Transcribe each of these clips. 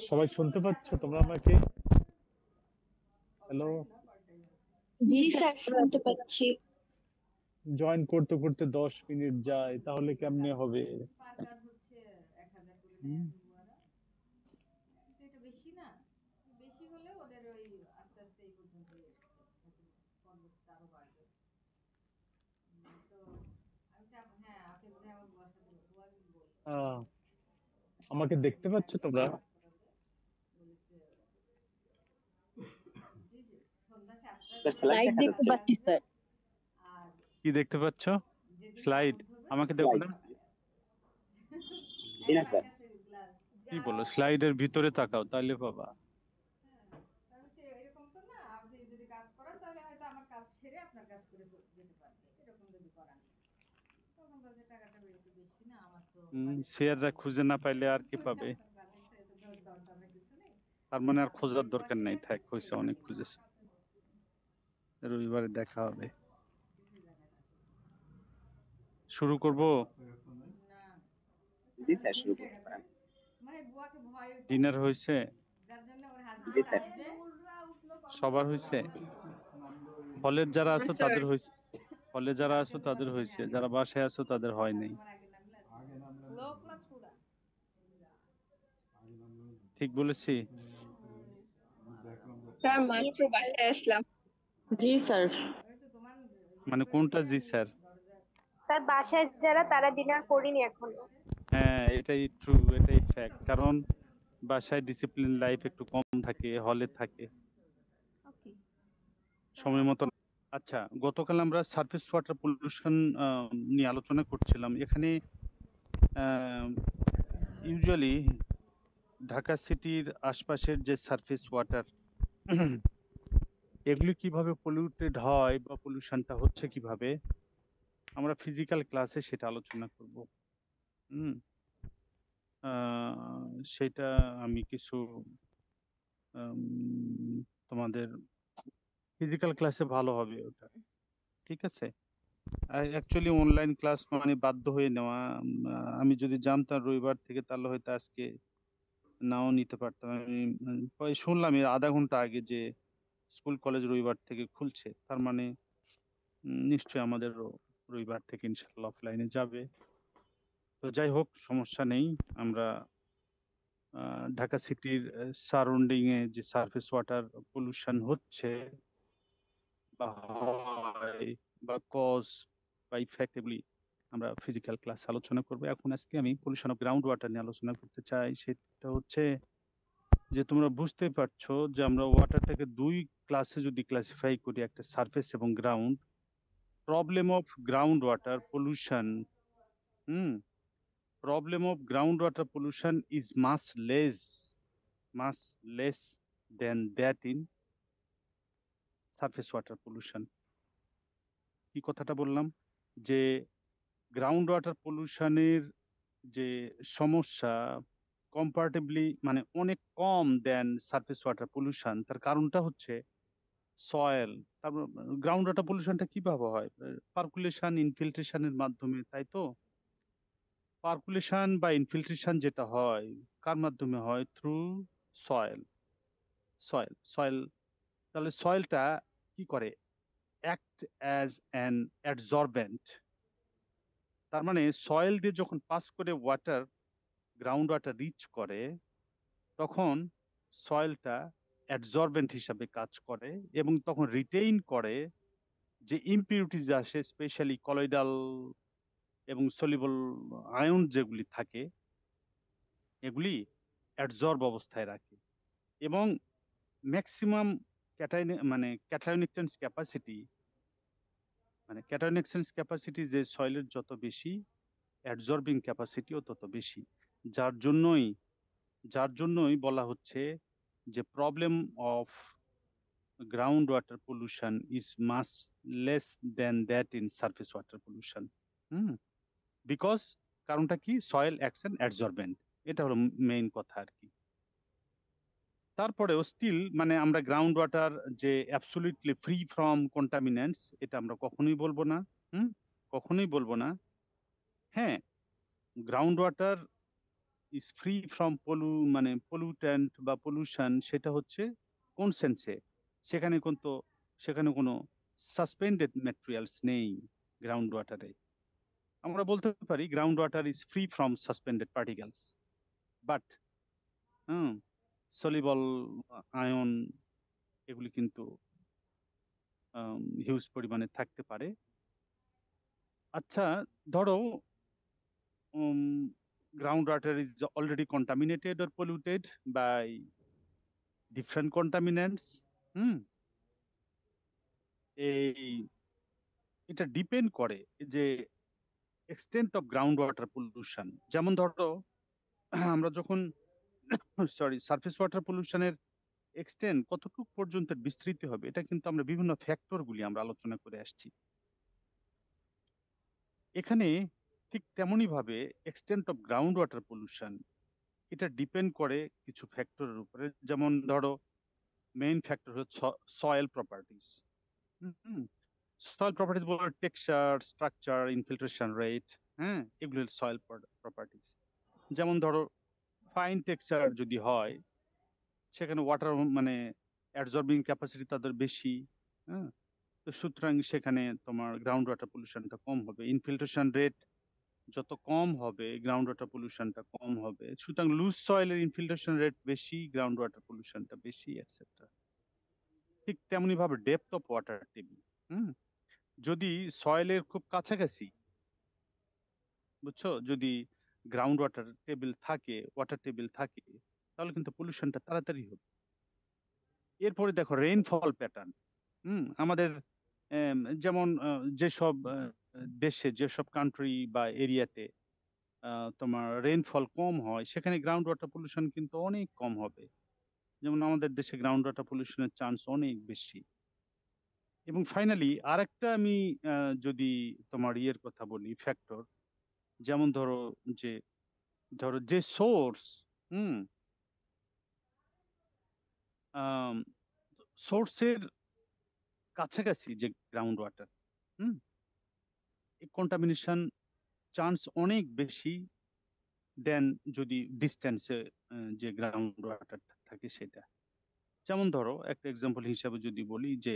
সবাই শুনতে পাচ্ছ তোমরা আমাকে? হ্যালো? জি স্যার, শুনতে পাচ্ছি। জয়েন করতে করতে 10 মিনিট যায়, তাহলে কেমনে হবে? হুম? আহ, আমাকে দেখতে পাচ্ছ তোমরা? স্যার স্লাইড লাইট দেখা দেখতে যাচ্ছে। পাচ্ছি স্যার। কি দেখতে পাচ্ছ? স্লাইড? আমাকে দেখো স্লাইড। না? জি না স্যার। কি বলো, স্লাইডের ভিতরে তাকাও তাইলে পাবা। শেয়াররা খুঁজে না পাইলে আর কি পাবে? তার মানে আর খোঁজার দরকার নাই, থাক, হয়েছে, অনেক খুঁজেছে। রবিবারে দেখা হবে। শুরু করব? জি স্যার, শুরু করতে পারেন। ডিনার হয়েছে? জি স্যার। সবার হয়েছে? হলের যারা আছো তাদের হয়েছে? হলে যারা আছো তাদের হয়েছে, যারা বাসায় আছো তাদের হয় নাই। ঠিক বলেছি? স্যার, মাত্র বাসায় আসলাম। জি স্যার। মানে কোনটা জি স্যার? স্যার, বাসায় যারা তারা ডিনার করিনি এখনো। হ্যাঁ, এটাই ট্রু, এটাই ফ্যাক্ট। কারণ বাসায় ডিসিপ্লিন লাইফ একটু কম থাকে, হলে থাকে সময় মতো। আচ্ছা, গতকাল আমরা সারফেস ওয়াটার পলিউশন নিয়ে আলোচনা করছিলাম। এখানে ইউজুয়ালি ঢাকা সিটির আশপাশের যে সারফেস ওয়াটার, এগুলি কিভাবে পলিউটেড হয় বা পলিউশনটা হচ্ছে কিভাবে, আমরা ফিজিক্যাল ক্লাসে সেটা আলোচনা করব। হুম। সেটা আমি কিছু তোমাদের ফিজিক্যাল ক্লাসে ভালো হবে ওটা, ঠিক আছে? অ্যাকচুয়ালি অনলাইন ক্লাস মানে বাধ্য হয়ে নেওয়া। আমি যদি জানতাম রবিবার থেকে, তাহলে হয়তো আজকে নাও নিতে পারতাম। আমি ওই শুনলাম এর আধা ঘন্টা আগে যে স্কুল কলেজ রবিবার থেকে খুলছে, তার মানে নিশ্চয়ই আমাদের রবিবার থেকে ইনশাল্লাহ অফলাইনে যাবে। তো যাই হোক, সমস্যা নেই। আমরা ঢাকা সিটির সারাউন্ডিং এ যে সারফেস ওয়াটার পলিউশন হচ্ছে বা হয় বা কজ বা ইফেক্টিভলি, আমরা ফিজিক্যাল ক্লাস আলোচনা করবো। এখন আজকে আমি পলিউশন অফ গ্রাউন্ড ওয়াটার নিয়ে আলোচনা করতে চাই। সেটা হচ্ছে যে তোমরা বুঝতে পারছো যে আমরা ওয়াটারটাকে দুই ক্লাসে যদি ক্লাসিফাই করি, একটা সারফেস এবং ground. Problem of ground water pollution, hmm, problem of ground water pollution is much less than that in surface water pollution. কি কথাটা বললাম? যে গ্রাউন্ড ওয়াটার পলিউশনের যে সমস্যা কম্পারেটিভলি মানে অনেক কম দেন সারফেস ওয়াটার পলিউশন। তার কারণটা হচ্ছে সয়েল। তারপর গ্রাউন্ড ওয়াটার পলিউশনটা কিভাবে হয়? পার্কুলেশন, ইনফিল্ট্রেশনের মাধ্যমে, তাই তো? পার্কুলেশন বা ইনফিল্ট্রেশন যেটা হয়, কার মাধ্যমে হয়? Through soil. সয়েল। তাহলে সয়েলটা কি করে? Act as an adsorbent. তার মানে সয়েল দিয়ে যখন পাস করে ওয়াটার, গ্রাউন্ড ওয়াটার রিচ করে, তখন সয়েলটা অ্যাডসর্বেন্ট হিসাবে কাজ করে এবং তখন রিটেইন করে যে ইমপিউরিটিজ আসে, স্পেশালি কলয়েডাল এবং সলিবল আয়ন যেগুলি থাকে, এগুলি অ্যাডসর্ব অবস্থায় রাখে। এবং ম্যাক্সিমাম ক্যাটায়নিক ক্যাপাসিটি, মানে ক্যাটায়নিক ক্যাপাসিটি যে সয়েলের যত বেশি, অ্যাডসর্বিং ক্যাপাসিটিও তত বেশি। যার জন্যই যার জন্যই বলা হচ্ছে যে problem of ground water pollution is much less than that in surface water pollution. Hmm. Because কারণটা কি? Soil action adsorbent. এটা হলো মেইন কথা আর কি। তারপরেও স্টিল মানে আমরা গ্রাউন্ড ওয়াটার যে অ্যাবসলিউটলি ফ্রি ফ্রম কন্টামিনেন্টস, এটা আমরা কখনোই বলবো না। হুম, কখনোই বলবো না। হ্যাঁ, ground water is free from pollutant বা পলিউশন, সেটা হচ্ছে কোন সেন্সে? সেখানে কিন্তু সেখানে কোনো সাসপেন্ডেড ম্যাটেরিয়ালস নেই গ্রাউন্ড ওয়াটারে। আমরা বলতে পারি ground water is free from suspended particles, but hmm soluble ion এগুলি কিন্তু হিউজ পরিমাণে থাকতে পারে। আচ্ছা, ধরো groundwater is already contaminated or polluted by different contaminants. হুম এই এটা ডিপেন্ড করে যে extent of ground water pollution. যেমন ধরো আমরা যখন সারফেস ওয়াটার পলিউশনের এক্সটেন্ট কতটুকু পর্যন্ত বিস্তৃত হবে, এটা কিন্তু আমরা বিভিন্ন ফ্যাক্টর গুলি আমরা আলোচনা করে আসছি। এখানে ঠিক তেমনই ভাবে extent of ground water pollution এটা ডিপেন্ড করে কিছু ফ্যাক্টরের উপরে। যেমন ধরো মেইন ফ্যাক্টর হচ্ছে সয়েল প্রপার্টিস। সয়েল প্রপার্টিস বলে টেক্সচার, স্ট্রাকচার, ইনফিল্ট্রেশন রেট, হ্যাঁ, এগুলো সয়েল প্রপার্টিস। যেমন ধরো ফাইন টেক্সচার যদি হয়, সেখানে ওয়াটার অ্যাবজর্বিং ক্যাপাসিটি তাদের বেশি, হ্যাঁ, তো সুতরাং সেখানে তোমার গ্রাউন্ড ওয়াটার পলিউশনটা কম হবে। ইনফিল্ট্রেশন রেট যত কম হবে গ্রাউন্ড ওয়াটার পলিউশনটা কম হবে। সুতরাং লুজ সয়েলের ইনফিল্ট্রেশন রেট বেশি, গ্রাউন্ড ওয়াটার পলিউশনটা বেশি, এটসেট্রা। ঠিক তেমনি ভাবে ডেপথ অফ ওয়াটার টেবিল, যদি সয়েলের খুব কাছাকাছি, বুঝছো, যদি গ্রাউন্ড ওয়াটার টেবিল থাকে, তাহলে কিন্তু পলিউশনটা তাড়াতাড়ি হবে। এরপরে দেখো রেইনফল প্যাটার্ন। আমাদের যেমন যেসব দেশে, যেসব কান্ট্রি বা এরিয়াতে তোমার রেইনফল কম হয়, সেখানে গ্রাউন্ড ওয়াটার পলিউশন কিন্তু অনেক কম হবে। যেমন আমাদের দেশে গ্রাউন্ড ওয়াটার পলিউশনের চান্স অনেক বেশি। এবং ফাইনালি আরেকটা আমি যদি তোমার ইয়ের কথা বলি, ফ্যাক্টর, যেমন ধরো যে সোর্স, হুম সোর্সের কাছাকাছি যে গ্রাউন্ড ওয়াটার, হুম এই কন্টামিনেশন চান্স অনেক বেশি দেন যদি ডিস্টেন্সে যে গ্রাউন্ড ওয়াটার থাকে সেটা। যেমন ধরো একটা এক্সাম্পল হিসাবে যদি বলি যে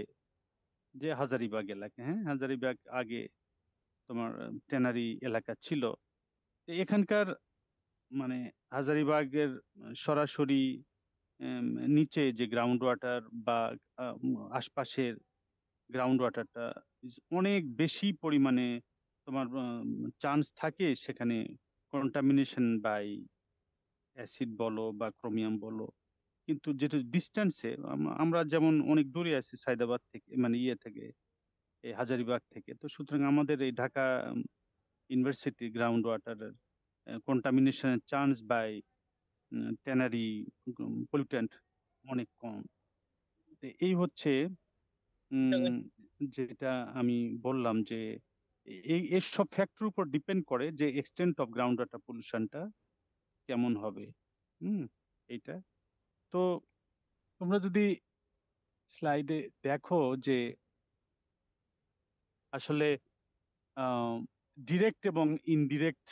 যে হাজারিবাগ এলাকা, হ্যাঁ, হাজারিবাগ আগে তোমার ট্যানারি এলাকা ছিল। তো এখানকার মানে হাজারিবাগের সরাসরি নিচে যে গ্রাউন্ড ওয়াটার বা আশপাশের গ্রাউন্ড ওয়াটারটা অনেক বেশি পরিমাণে তোমার চান্স থাকে সেখানে কন্টামিনেশন বাই অ্যাসিড বলো বা ক্রোমিয়াম বলো। কিন্তু যেটা ডিস্টেন্সে, আমরা যেমন অনেক দূরে আছি সায়দাবাদ থেকে, ইয়ে থেকে, এই হাজারিবাগ থেকে, তো সুতরাং আমাদের এই ঢাকা ইউনিভার্সিটি গ্রাউন্ড ওয়াটারের কন্টামিনেশনের চান্স বাই ট্যানারি পলিউটেন্ট অনেক কম। তো এই হচ্ছে যেটা আমি বললাম যে এর সব ফ্যাক্টর উপর ডিপেন্ড করে যে এক্সটেন্ট অফ গ্রাউন্ড ওয়াটার পলিউশনটা কেমন হবে। হুম এইটা তো তোমরা যদি স্লাইডে দেখো যে আসলে ডিরেক্ট এবং ইনডিরেক্ট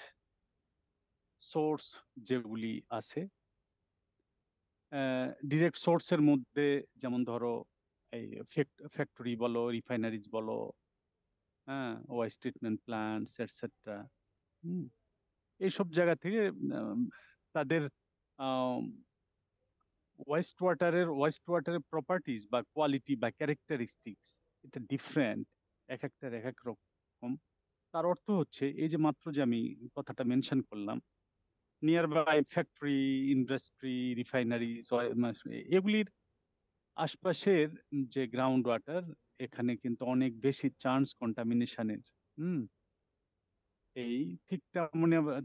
সোর্স যেগুলি আছে, ডিরেক্ট সোর্সের মধ্যে যেমন ধরো এই ফ্যাক্টরি বলো, রিফাইনারিজ বলো, হ্যাঁ, ওয়াইস ট্রিটমেন্ট প্ল্যান্টস এটসেট্রা। এইসব জায়গা থেকে তাদের ওয়েস্ট ওয়াটারের প্রপার্টিজ বা কোয়ালিটি বা ক্যারেক্টারিস্টিক্স এটা ডিফারেন্ট, এক একটার এক এক রকম। তার অর্থ হচ্ছে এই যে মাত্র যে আমি কথাটা মেনশন করলাম, near by factory, industry, refinery, এগুলির আশপাশের যে গ্রাউন্ড ওয়াটার, এখানে কিন্তু অনেক বেশি চান্স কন্টামিনেশনের। হুম এই ঠিক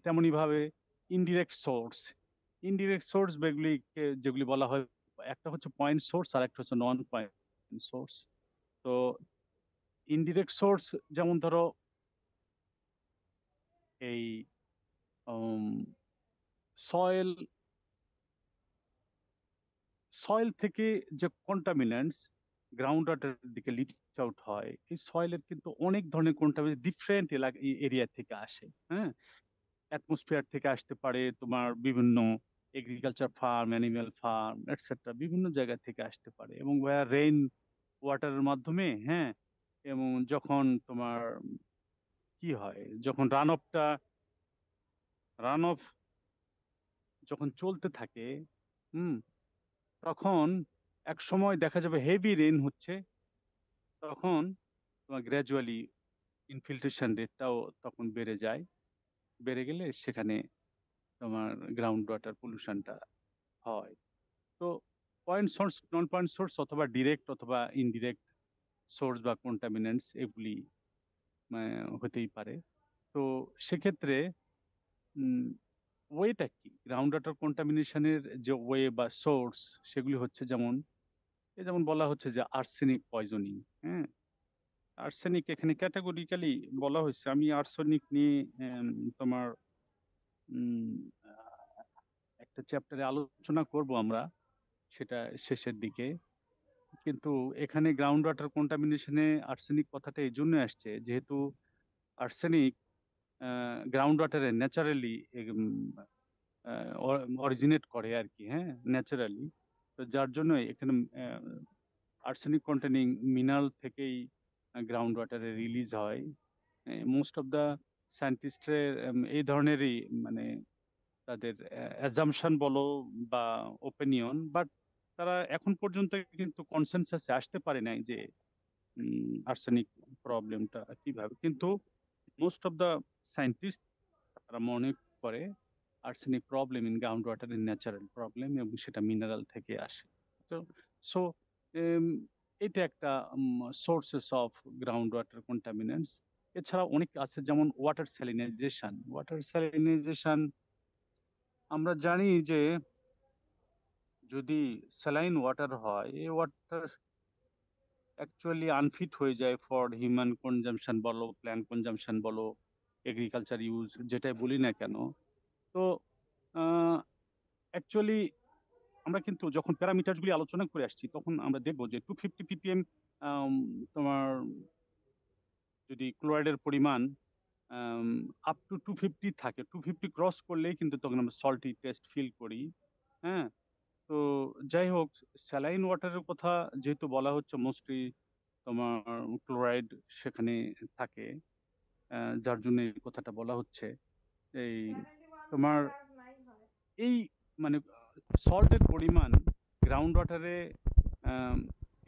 তেমনি ভাবে ইনডিরেক্ট সোর্স যেগুলি বলা হয়, একটা হচ্ছে পয়েন্ট সোর্স আর একটা হচ্ছে নন পয়েন্ট সোর্স। তো ইনডিরেক্ট সোর্স যেমন ধরো এই সয়েল সয়েল থেকে যে কন্টামিনেন্টস গ্রাউন্ড ওয়াটারের দিকে লিচ আউট হয়, এই সয়েলের কিন্তু অনেক ধরনের কন্টামিনেন্ট ডিফারেন্ট এরিয়া থেকে আসে। হ্যাঁ, অ্যাটমসফিয়ার থেকে আসতে পারে, তোমার বিভিন্ন agriculture farm, animal farm etcetera বিভিন্ন জায়গা থেকে আসতে পারে, এবং রেইন ওয়াটারের মাধ্যমে, হ্যাঁ। এবং যখন তোমার কি হয়, যখন রান অফ যখন চলতে থাকে, হুম, তখন এক সময় দেখা যাবে হেভি রেইন হচ্ছে, তখন তোমার গ্র্যাজুয়ালি ইনফিল্ট্রেশন রেটটাও তখন বেড়ে যায়। বেড়ে গেলে সেখানে তোমার গ্রাউন্ড ওয়াটার পলিউশনটা হয়। তো পয়েন্ট সোর্স, নন পয়েন্ট সোর্স, অথবা ডিরেক্ট অথবা ইনডিরেক্ট সোর্স বা কন্টামিনেন্টস, এগুলি হতেই পারে। তো সেক্ষেত্রে ওয়েটা কি, গ্রাউন্ড ওয়াটার কন্টামিনেশনের যে ওয়ে বা সোর্স, সেগুলি হচ্ছে যেমন যেমন বলা হচ্ছে যে আর্সেনিক পয়জনিং, হ্যাঁ। আর্সেনিক এখানে ক্যাটাগরিক্যালি বলা হয়েছে। আমি আর্সেনিক নিয়ে তোমার উম, আহ, একটা চ্যাপ্টারে আলোচনা করব আমরা, সেটা শেষের দিকে। কিন্তু এখানে গ্রাউন্ড ওয়াটার কন্টামিনেশনে আর্সেনিক কথাটা এই জন্য আসছে, যেহেতু আর্সেনিক গ্রাউন্ড ওয়াটারে ন্যাচারালি অরিজিনেট করে আর কি, হ্যাঁ, ন্যাচারালি। তো যার জন্য এখানে আর্সেনিক কন্টেনিং মিনারেল থেকেই গ্রাউন্ড ওয়াটারে রিলিজ হয়। মোস্ট অফ দ্য সায়েন্টিস্টের এই ধরনেরই মানে তাদের অ্যাজাম্পশন বলো বা ওপিনিয়ন, বাট তারা এখন পর্যন্ত কিন্তু কনসেনসাসে আসতে পারে নাই যে আর্সেনিক প্রবলেমটা কিভাবে। কিন্তু মোস্ট অফ দ্য সায়েন্টিস্ট তারা মনে করে arsenic problem in ground water in natural problem, এবং সেটা মিনারেল থেকে আসে। তো সো এটা একটা সোর্সেস অফ গ্রাউন্ড ওয়াটার কন্টামিনেন্টস। এছাড়া অনেক আছে, যেমন ওয়াটার স্যালিনাইজেশন। ওয়াটার স্যালিনাইজেশন আমরা জানি যে যদি স্যালাইন ওয়াটার হয়, এই ওয়াটার অ্যাকচুয়ালি আনফিট হয়ে যায় ফর হিউম্যান কনজাম্পশন বলো, প্ল্যান্ট কনজাম্পশন বলো, এগ্রিকালচার ইউজ, যেটাই বলি না কেন। তো অ্যাকচুয়ালি আমরা কিন্তু যখন প্যারামিটারস গুলি আলোচনা করে আসছি, তখন আমরা দেখবো যে 250 ppm তোমার যদি ক্লোরাইডের পরিমাণ আপ টু 250 থাকে, 250 ক্রস করলেই কিন্তু তখন আমরা সল্টি টেস্ট ফিল করি, হ্যাঁ। তো যাই হোক, স্যালাইন ওয়াটারের কথা যেহেতু বলা হচ্ছে, মোস্টলি তোমার ক্লোরাইড সেখানে থাকে, যার জন্য এই কথাটা বলা হচ্ছে। এই তোমার এই মানে সল্টের পরিমাণ গ্রাউন্ড ওয়াটারে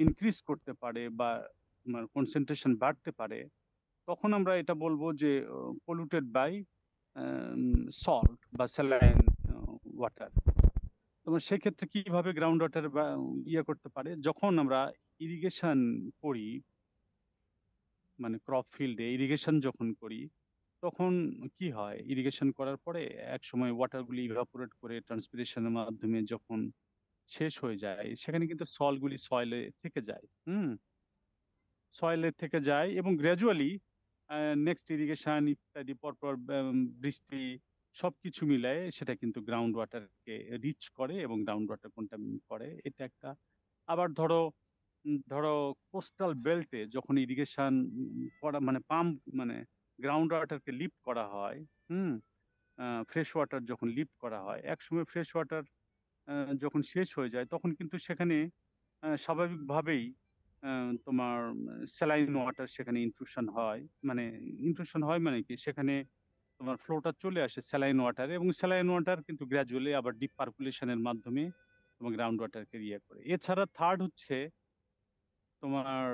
ইনক্রিজ করতে পারে বা কনসেন্ট্রেশন বাড়তে পারে, তখন আমরা এটা বলবো যে পলিউটেড বাই সল্ট বা স্যালাইন ওয়াটার। তোমার সেক্ষেত্রে কিভাবে গ্রাউন্ড ওয়াটার বা ইয়ে করতে পারে, যখন আমরা ইরিগেশন করি, মানে ক্রপ ফিল্ডে ইরিগেশন যখন করি, তখন কি হয়, ইরিগেশন করার পরে এক সময় ওয়াটারগুলি ইভাপোরেট করে ট্রান্সপিরেশনের মাধ্যমে যখন শেষ হয়ে যায়, সেখানে কিন্তু সলগুলি সয়েলে থেকে যায়, সয়েলে থেকে যায়, এবং গ্র্যাজুয়ালি নেক্সট ইরিগেশন ইত্যাদি পরপর বৃষ্টি সবকিছু মিলায় সেটা কিন্তু গ্রাউন্ড ওয়াটারকে রিচ করে এবং গ্রাউন্ড ওয়াটার কন্টামিনেট করে। এটা একটা। আবার ধরো কোস্টাল বেল্টে যখন ইরিগেশন করা, মানে পাম্প, মানে গ্রাউন্ড ওয়াটারকে লিফট করা হয়, হুম, ফ্রেশ ওয়াটার যখন লিফট করা হয়, একসময় ফ্রেশ ওয়াটার যখন শেষ হয়ে যায়, তখন কিন্তু সেখানে স্বাভাবিকভাবেই তোমার স্যালাইন ওয়াটার সেখানে ইনফিউশন হয়। মানে ইনফিউশন হয় মানে কি, সেখানে তোমার ফ্লোটা চলে আসে স্যালাইন ওয়াটার, এবং স্যালাইন ওয়াটার কিন্তু গ্র্যাজুয়ালি আবার ডিপ পার্কুলেশনের মাধ্যমে তোমার গ্রাউন্ড ওয়াটারকে ইয়ে করে। এছাড়া থার্ড হচ্ছে তোমার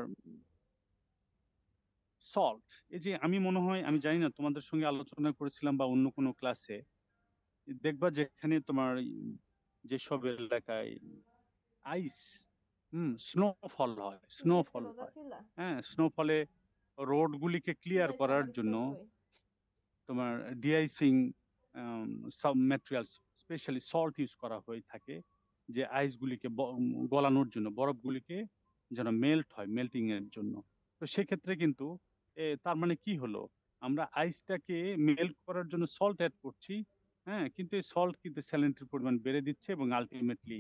সল্ট। এই যে আমি মনে হয়, আমি জানি না, তোমাদের সঙ্গে আলোচনা করেছিলাম বা অন্য কোনো ক্লাসে, দেখবা যেখানে তোমার যেসব এলাকায় আইস, স্নোফল হয়, হ্যাঁ, স্নোফলে রোড গুলিকে ক্লিয়ার করার জন্য তোমার ডিআইসিং সব ম্যাটেরিয়ালস, স্পেশালি সল্ট ইউজ করা হয়ে থাকে, যে আইসগুলিকে গলানোর জন্য, বরফগুলিকে যেন মেল্ট হয়, মেল্টিং এর জন্য। তো সেক্ষেত্রে কিন্তু তার মানে কি হলো, আমরা আইসটাকে মেল্ট করার জন্য সল্ট অ্যাড করছি, হ্যাঁ, কিন্তু এই সল্ট কিন্তু স্যালিনিটির পরিমাণ বেড়ে দিচ্ছে, এবং আলটিমেটলি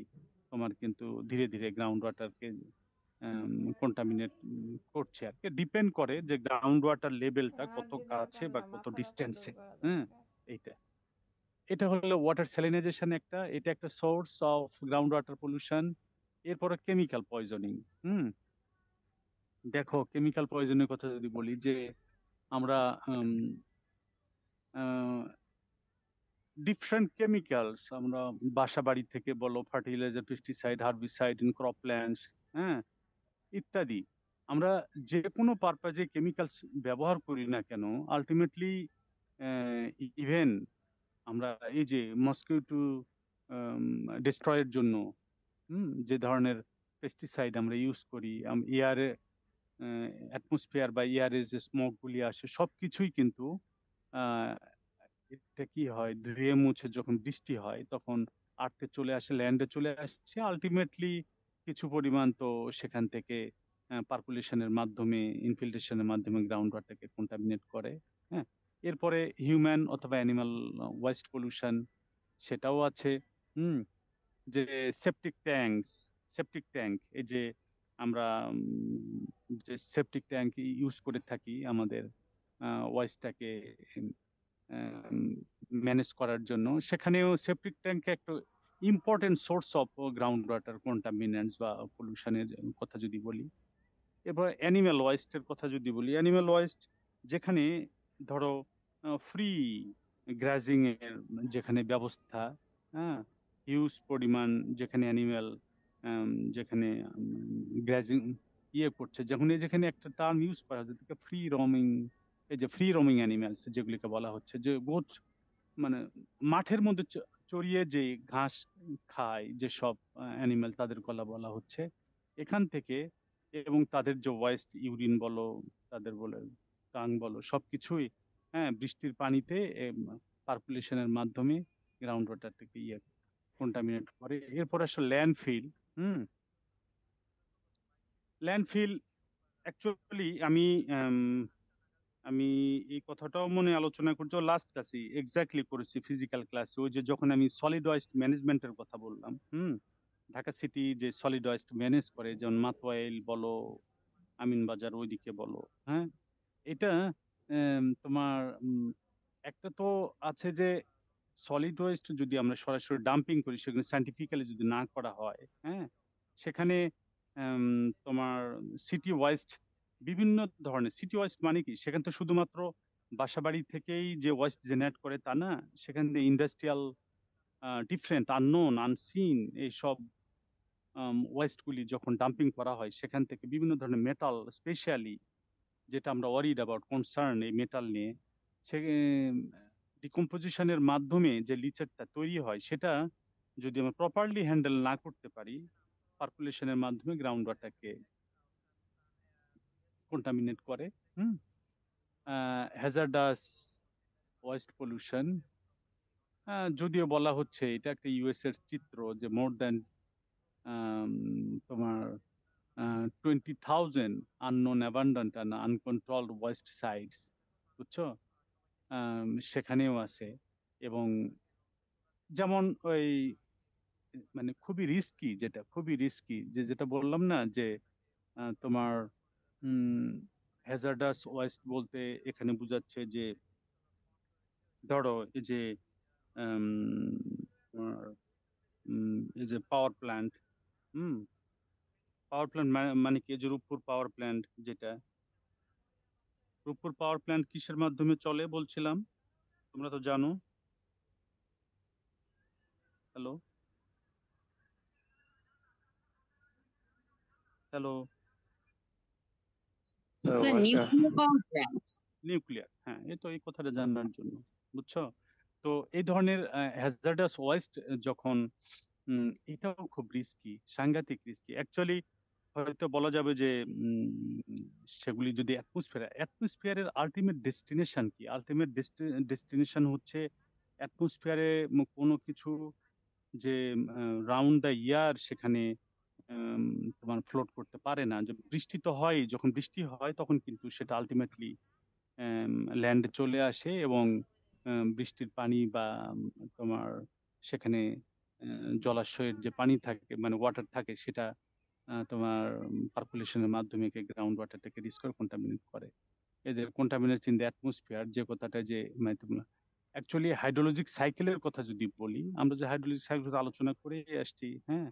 তোমার কিন্তু ধীরে ধীরে গ্রাউন্ড ওয়াটারকে কন্টামিনেট করছে আর কি। ডিপেন্ড করে যে গ্রাউন্ড ওয়াটার লেভেলটা কত কাছে বা কত ডিস্টেন্সে, হ্যাঁ, এইটা। এটা হলো ওয়াটার স্যালিনাইজেশন, এটা একটা source of ground water pollution. এরপরে কেমিক্যাল পয়জনিং। হুম দেখো, কেমিক্যাল পয়জনের কথা যদি বলি, যে আমরা ডিফারেন্ট কেমিক্যালস আমরা বাসা বাড়ি থেকে বলো, ফার্টিলাইজার, পেস্টিসাইড, হার্বিসাইড ইন ক্রপল্যান্ডস, হ্যাঁ, ইত্যাদি, আমরা যে কোনো পারপাজে কেমিক্যালস ব্যবহার করি না কেন, আলটিমেটলি ইভেন আমরা এই যে মসকিউটো ডিস্ট্রয়ের জন্য যে ধরনের পেস্টিসাইড আমরা ইউজ করি, এয়ারে অ্যাটমসফিয়ার বা এয়ারে যে স্মোক গুলি আসে, সবকিছুই কিন্তু আহ, এটা কি হয়, ধুয়ে মুছে যখন বৃষ্টি হয় তখন আর্থে চলে আসে, ল্যান্ডে চলে আসে, আলটিমেটলি কিছু পরিমাণ তো সেখান থেকে পার্কুলেশনের মাধ্যমে, ইনফিল্ট্রেশনের মাধ্যমে গ্রাউন্ড ওয়াটারকে কন্টামিনেট করে। হ্যাঁ, এরপরে হিউম্যান অথবা অ্যানিমাল ওয়েস্ট পলিউশন, সেটাও আছে। হুম যে সেপটিক ট্যাঙ্ক, এই যে আমরা যে সেপটিক ট্যাঙ্ক ইউজ করে থাকি আমাদের ওয়েস্টটাকে ম্যানেজ করার জন্য, সেখানেও সেপটিক ট্যাঙ্ক একটা important source of ground water contaminants বা পলিউশনের কথা যদি বলি। এবার অ্যানিম্যাল ওয়েস্টের কথা যদি বলি, অ্যানিম্যাল ওয়েস্ট যেখানে ধরো ফ্রি গ্রাজিং এর যেখানে ব্যবস্থা, হ্যাঁ, হিউজ পরিমাণ যেখানে অ্যানিম্যাল, যেখানে গ্রাজিং করছে, যখন যেখানে একটা টার্ম ইউজ করা হয় যেটাকে ফ্রি রোমিং, এই যে ফ্রি রোমিং অ্যানিম্যালস যেগুলিকে বলা হচ্ছে, যে গোছ মানে মাঠের মধ্যে চড়িয়ে যে ঘাস খায় যেসব অ্যানিম্যাল, তাদের গলা বলা হচ্ছে এখান থেকে, এবং তাদের যে ওয়েস্ট, ইউরিন বলো, তাদের বলে টাং বলো, সবকিছুই, হ্যাঁ, বৃষ্টির পানিতে পার্কুলেশনের মাধ্যমে গ্রাউন্ড ওয়াটারটাকে কন্টামিনেট করে। এরপর আসলে ল্যান্ডফিল। হুম ল্যান্ডফিল অ্যাকচুয়ালি আমি এই কথাটাও মনে আলোচনা করছি লাস্ট ক্লাসে, এক্স্যাক্টলি করেছি ফিজিক্যাল ক্লাসে, ওই যে যখন আমি সলিড ওয়েস্ট ম্যানেজমেন্টের কথা বললাম। ঢাকা সিটি যে সলিড ওয়েস্ট ম্যানেজ করে, যেমন মাতোয়াইল বলো, আমিনবাজার ওইদিকে বলো, হ্যাঁ, এটা তোমার একটা তো আছে যে সলিড ওয়েস্ট যদি আমরা সরাসরি ডাম্পিং করি, সেখানে সাইন্টিফিক্যালি যদি না করা হয়, হ্যাঁ, সেখানে তোমার সিটি ওয়েস্ট, বিভিন্ন ধরনের সিটি ওয়েস্ট মানে কি, সেখানে তো শুধুমাত্র বাসাবাড়ি থেকেই যে ওয়েস্ট জেনারেট করে তা না, সেখানে ইন্ডাস্ট্রিয়াল ডিফারেন্ট, আননোন, আনসিন এইসব ওয়েস্টগুলি যখন ডাম্পিং করা হয়, সেখান থেকে বিভিন্ন ধরনের মেটাল, স্পেশালি যেটা আমরা ওয়ারিড অ্যাবাউট, কনসার্ন এই মেটাল নিয়ে, সে ডিকম্পোজিশনের মাধ্যমে যে লিচারটা তৈরি হয়, সেটা যদি আমরা প্রপারলি হ্যান্ডেল না করতে পারি, পার্কুলেশনের মাধ্যমে গ্রাউন্ড ওয়াটারকে কন্টামিনেট করে। হুম হ্যাজার্ডাস ওয়েস্ট পলিউশন, যদিও বলা হচ্ছে এটা একটা ইউএস এর চিত্র, যে মোর দ্যান তোমার 20,000 unknown abandoned and uncontrolled waste sites, বুঝছো, সেখানেও আছে। এবং যেমন ওই মানে খুবই রিস্কি, খুবই রিস্কি, যেটা বললাম না, যে তোমার হ্যাজার্ডাস ওয়েস্ট বলতে এখানে বোঝাচ্ছে যে ধরো এই যে আম, তোমার এই যে পাওয়ার প্ল্যান্ট, হুম পাওয়ার প্ল্যান্ট মানে কি, এই যে রূপপুর পাওয়ার প্ল্যান্ট, যেটা রূপপুর পাওয়ার প্ল্যান্ট কিসের মাধ্যমে চলে বলছিলাম, তোমরা তো জানো। Hello, hello, nuclear power plant. Nuclear, হ্যাঁ, এই কথাটা জানার জন্য, বুঝছো। তো এই ধরনের হ্যাজার্ডাস ওয়েস্ট যখন, এটাও খুব রিস্কি, সাংঘাতিক রিস্কি অ্যাকচুয়ালি। হয়তো বলা যাবে যে সেগুলি যদি অ্যাটমসফিয়ারের আলটিমেট ডেস্টিনেশন কি, আলটিমেট ডেস্টিনেশন হচ্ছে অ্যাটমসফিয়ারে কোনো কিছু যে রাউন্ড দ্য ইয়ার সেখানে তোমার ফ্লোট করতে পারে না। যে বৃষ্টি তো হয়, যখন বৃষ্টি হয় তখন কিন্তু সেটা আলটিমেটলি ল্যান্ডে চলে আসে, এবং বৃষ্টির পানি বা তোমার সেখানে জলাশয়ের যে পানি থাকে, মানে ওয়াটার থাকে, সেটা তোমার পার্কুলেশনের মাধ্যমে গ্রাউন্ড ওয়াটারটাকে রিস্ক করে, কন্টামিনেট করে। এই যে কন্টামিনেট ইন দ্য অ্যাটমসফিয়ার যে কথাটা, যে মানে অ্যাকচুয়ালি হাইড্রোলজিক সাইকেলের কথা যদি বলি, আমরা যে হাইড্রোলজিক সাইকেল আলোচনা করে আসছি, হ্যাঁ,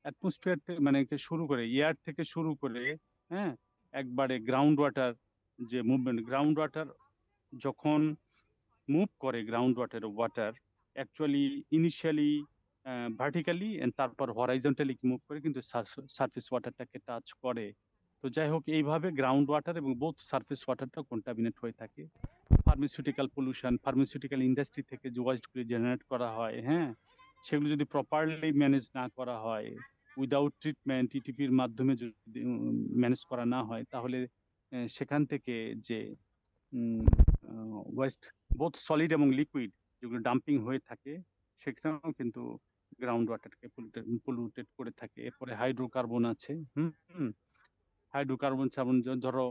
অ্যাটমসফিয়ার থেকে মানে শুরু করে এয়ার থেকে শুরু করে, হ্যাঁ, একবারে গ্রাউন্ড ওয়াটার যে মুভমেন্ট, গ্রাউন্ড ওয়াটার যখন মুভ করে, ground water actually initially vertically and তারপর হরাইজন্টালি মুভ করে কিন্তু সারফেস ওয়াটারটাকে টাচ করে। তো যাই হোক, এইভাবে গ্রাউন্ড ওয়াটার এবং বোথ সারফেস ওয়াটারটা কন্টামিনেট হয়ে থাকে। ফার্মাসিউটিক্যাল পলিউশন, ফার্মাসিউটিক্যাল ইন্ডাস্ট্রি থেকে যে ওয়েস্টগুলি জেনারেট করা হয়, হ্যাঁ, সেগুলো যদি প্রপারলি ম্যানেজ না করা হয়, উইদাউট ট্রিটমেন্ট ইটিপির মাধ্যমে যদি ম্যানেজ করা না হয়, তাহলে সেখান থেকে যে ওয়েস্ট বোথ সলিড এবং লিকুইড যেগুলো ডাম্পিং হয়ে থাকে, সেখানেও কিন্তু গ্রাউন্ড ওয়াটারকে পলিউটেড করে থাকে। এরপরে হাইড্রোকার্বন আছে, হাইড্রোকার্বন ধরো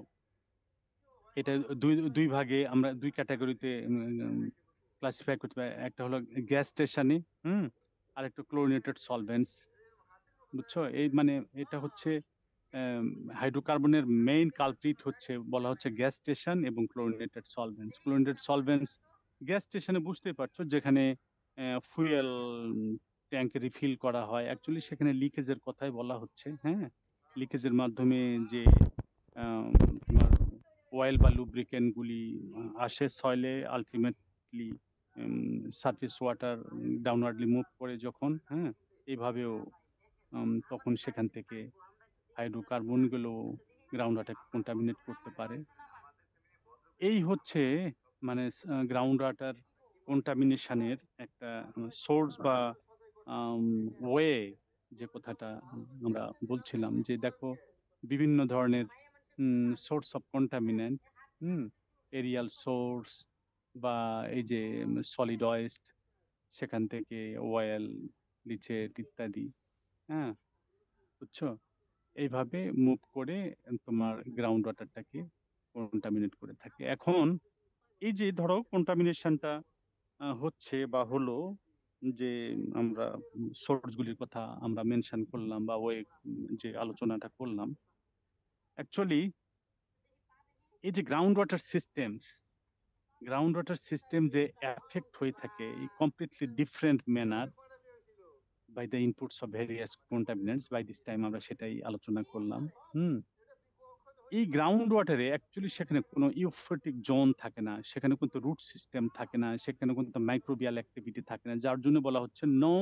এটা দুই দুই ভাগে আমরা দুই ক্যাটাগরিতে ক্লাসিফাই করতে পারি। একটা হলো গ্যাস স্টেশনে, আর একটা ক্লোরিনেটেড সলভেন্টস, বুঝছো? এই মানে এটা হচ্ছে হাইড্রোকার্বনের মেইন কালপ্রিট হচ্ছে বলা হচ্ছে গ্যাস স্টেশন এবং ক্লোরিনেটেড সলভেন্টস। ক্লোরিনেটেড সলভেন্টস গ্যাস স্টেশনে বুঝতেই পারছো, যেখানে ফুয়েল ট্যাঙ্ক রিফিল করা হয়, অ্যাকচুয়ালি সেখানে লিকেজের কথাই বলা হচ্ছে, হ্যাঁ, লিকেজের মাধ্যমে যে তোমার অয়েল বা লুব্রিকেন্ট গুলি আসে সয়েলে, আলটিমেটলি সারফেস ওয়াটার ডাউনওয়ার্ডলি মুভ করে যখন, হ্যাঁ, এইভাবেও তখন সেখান থেকে হাইড্রোকার্বন গুলো গ্রাউন্ড ওয়াটার কন্টামিনেট করতে পারে। এই হচ্ছে মানে গ্রাউন্ড ওয়াটার কন্টামিনেশনের একটা সোর্স বা ওয়ে, যে কথাটা আমরা বলছিলাম, যে দেখো বিভিন্ন ধরনের source of contaminant, areal source বা এই যে সলিড ওয়েস্ট, সেখান থেকে অয়েল, লিচেট ইত্যাদি, হ্যাঁ, বুঝছো? এইভাবে মুভ করে তোমার গ্রাউন্ড ওয়াটারটাকে কন্টামিনেট করে থাকে। এখন এই যে ধরো কন্টামিনেশনটা হচ্ছে বা হলো, যে আমরা সোর্সগুলির কথা আমরা মেনশন করলাম বা ওই যে আলোচনাটা করলাম, অ্যাকচুয়ালি এই যে গ্রাউন্ড ওয়াটার সিস্টেম যে এফেক্ট হয়ে থাকে এই completely different manner by the inputs of various contaminants, by this time আমরা সেটাই আলোচনা করলাম। এই গ্রাউন্ড ওয়াটারে অ্যাকচুয়ালি সেখানে কোনো ইউফোটিক জোন থাকে না, সেখানে কিন্তু রুট সিস্টেম থাকে না, সেখানে কিন্তু মাইক্রোবিয়াল অ্যাক্টিভিটি থাকে না, যার জন্য বলা হচ্ছে নো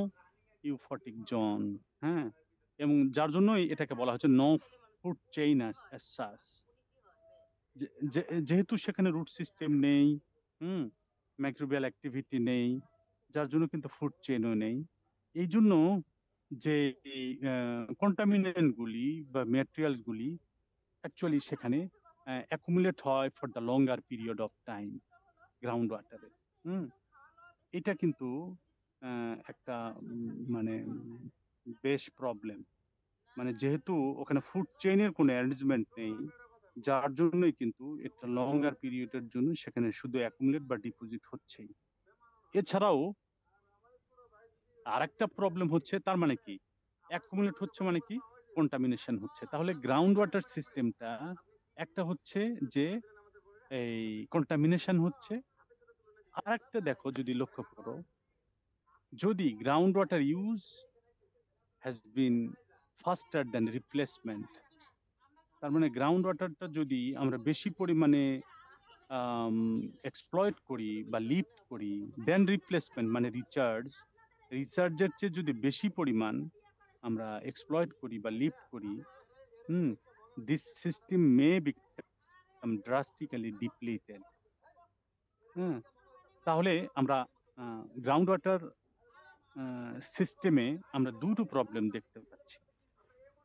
ইউফোটিক জোন, হ্যাঁ, এবং যার জন্যই এটাকে বলা হচ্ছে no food chain as such. যেহেতু সেখানে রুট সিস্টেম নেই, মাইক্রোবিয়াল অ্যাক্টিভিটি নেই, যার জন্য কিন্তু ফুড চেইনও নেই। এই জন্য যে কন্টামিনেন্ট গুলি বা ম্যাটেরিয়ালস গুলি অ্যাকচুয়ালি সেখানে অ্যাকুমুলেট হয় for the longer period of time ground ওয়াটারে। এটা কিন্তু একটা মানে বেশ প্রবলেম, মানে যেহেতু ওখানে ফুড চেইনের কোনো অ্যারেঞ্জমেন্ট নেই, যার জন্যই কিন্তু একটা লঙ্গার পিরিয়ডের জন্য সেখানে শুধু অ্যাকুমুলেট বা ডিপোজিট হচ্ছেই। এছাড়াও আর একটা প্রবলেম হচ্ছে, তার মানে কি অ্যাকুমুলেট হচ্ছে মানে কি কন্টামিনেশন হচ্ছে। তাহলে গ্রাউন্ড ওয়াটার সিস্টেমটা একটা হচ্ছে যে এই কন্টামিনেশন হচ্ছে, আর একটা দেখো যদি লক্ষ্য করো, যদি ground water use has been ফাস্টার than replacement, তার মানে গ্রাউন্ড ওয়াটারটা যদি আমরা বেশি পরিমাণে এক্সপ্লয়েট করি বা লিফট করি দেন রিপ্লেসমেন্ট মানে রিচার্জের চেয়ে যদি বেশি পরিমাণ আমরা এক্সপ্লয়েট করি বা লিফট করি, this system May become drastically depleted. তাহলে আমরা গ্রাউন্ড ওয়াটার সিস্টেমে আমরা দুটো প্রবলেম দেখতে পাচ্ছি,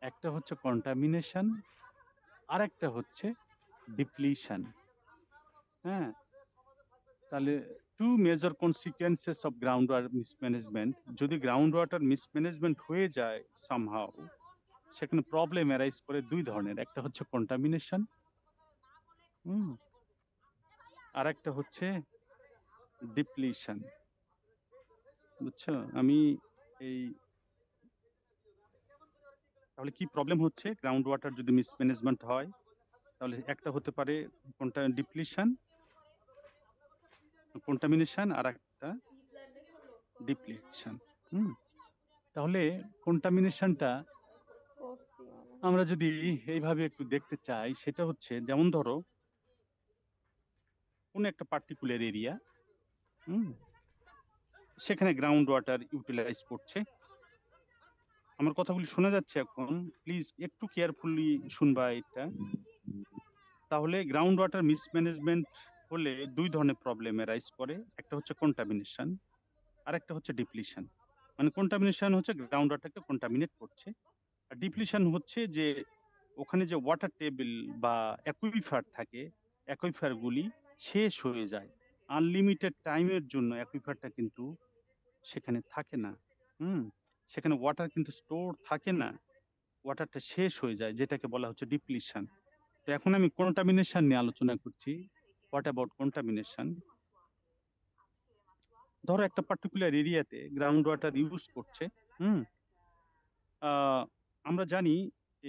একটা হচ্ছে কন্টামিনেশন, আর একটা হচ্ছে ডিপ্লিশন। হ্যাঁ, তাহলে two major consequences of ground water mismanagement, যদি গ্রাউন্ড ওয়াটার মিসম্যানেজমেন্ট হয়ে যায় সামহাউ, সেখানে প্রবলেম অ্যারাইজ করে দুই ধরনের, একটা হচ্ছে কন্টামিনেশন, আর একটা হচ্ছে ডিপ্লিশন, বুঝছো? আমি এই তাহলে কি প্রবলেম হচ্ছে গ্রাউন্ড ওয়াটার যদি মিসম্যানেজমেন্ট হয়, তাহলে একটা হতে পারে ডিপ্লিশন, কন্টামিনেশন, আর একটা একটা ডিপ্লিশন। তাহলে কন্টামিনেশনটা আমরা যদি এইভাবে একটু দেখতে চাই, সেটা হচ্ছে যেমন ধরো কোন একটা পার্টিকুলার এরিয়া, সেখানে গ্রাউন্ড ওয়াটার ইউটিলাইজ করছে। আমার কথাগুলি শোনা যাচ্ছে এখন? প্লিজ একটু কেয়ারফুলি শুনবা এটা। তাহলে গ্রাউন্ড ওয়াটার মিসম্যানেজমেন্ট হলে দুই ধরনের প্রবলেম রাইজ করে। একটা হচ্ছে কন্টামিনেশন, আর একটা হচ্ছে ডিপ্লিশন। মানে কন্টামিনেশন হচ্ছে গ্রাউন্ড ওয়াটারকে কন্টামিনেট করছে, আর ডিপ্লিশন হচ্ছে যে ওখানে যে ওয়াটার টেবিল বা অ্যাকুইফার থাকে, অ্যাকুইফার গুলি শেষ হয়ে যায়। আনলিমিটেড টাইমের জন্য অ্যাকুইফারটা কিন্তু সেখানে থাকে না। সেখানে ওয়াটার কিন্তু স্টোর থাকে না, ওয়াটারটা শেষ হয়ে যায়, যেটাকে বলা হচ্ছে ডিপ্লিশন। তো এখন আমি কন্টামিনেশন নিয়ে আলোচনা করছি। What about contamination? ধরো একটা পার্টিকুলার এরিয়াতে গ্রাউন্ড ওয়াটার ইউজ করছে। আমরা জানি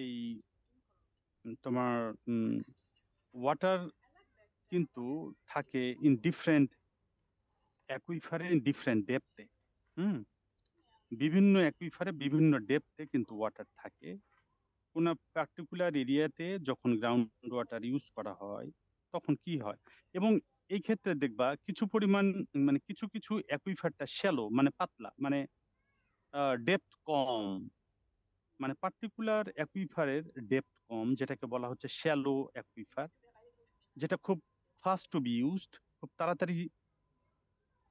এই তোমার ওয়াটার কিন্তু থাকে ইন ডিফারেন্ট অ্যাকুইফারে, ইন ডিফারেন্ট ডেপথে। বিভিন্ন অ্যাকুইফারে বিভিন্ন ডেপথে কিন্তু ওয়াটার থাকে। কোন পার্টিকুলার এরিয়াতে যখন গ্রাউন্ড ওয়াটার ইউজ করা হয় তখন কি হয়, এবং এই ক্ষেত্রে দেখবা কিছু পরিমাণ মানে কিছু কিছু অ্যাকুইফারটা শ্যালো, মানে পাতলা, মানে ডেপথ কম, মানে পার্টিকুলার অ্যাকুইফারের ডেপথ কম, যেটাকে বলা হচ্ছে শ্যালো অ্যাকুইফার, যেটা খুব ফাস্ট টু বি ইউজড, খুব তাড়াতাড়ি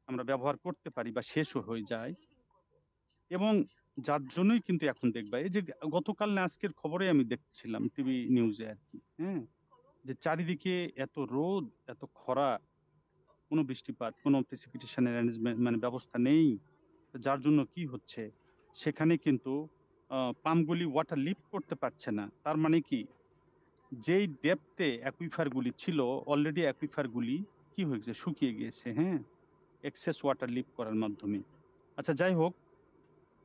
আমরা ব্যবহার করতে পারি বা শেষও হয়ে যায়। এবং যার জন্যই কিন্তু এখন দেখবা, এই যে গতকাল না আজকের খবরে আমি দেখছিলাম টিভি নিউজে আর কি, যে চারিদিকে এত রোদ, এত খরা, কোনো বৃষ্টিপাত, কোনো প্রেসিপিটেশনের অ্যারেঞ্জমেন্ট মানে ব্যবস্থা নেই। যার জন্য কি হচ্ছে, সেখানে কিন্তু পাম্পগুলি ওয়াটার লিফট করতে পারছে না। তার মানে কি, যেই ডেপথে অ্যাকুইফার গুলি ছিল, অলরেডি অ্যাকুইফার গুলি কি হয়েছে, শুকিয়ে গিয়েছে, এক্সেস ওয়াটার লিফট করার মাধ্যমে। আচ্ছা যাই হোক,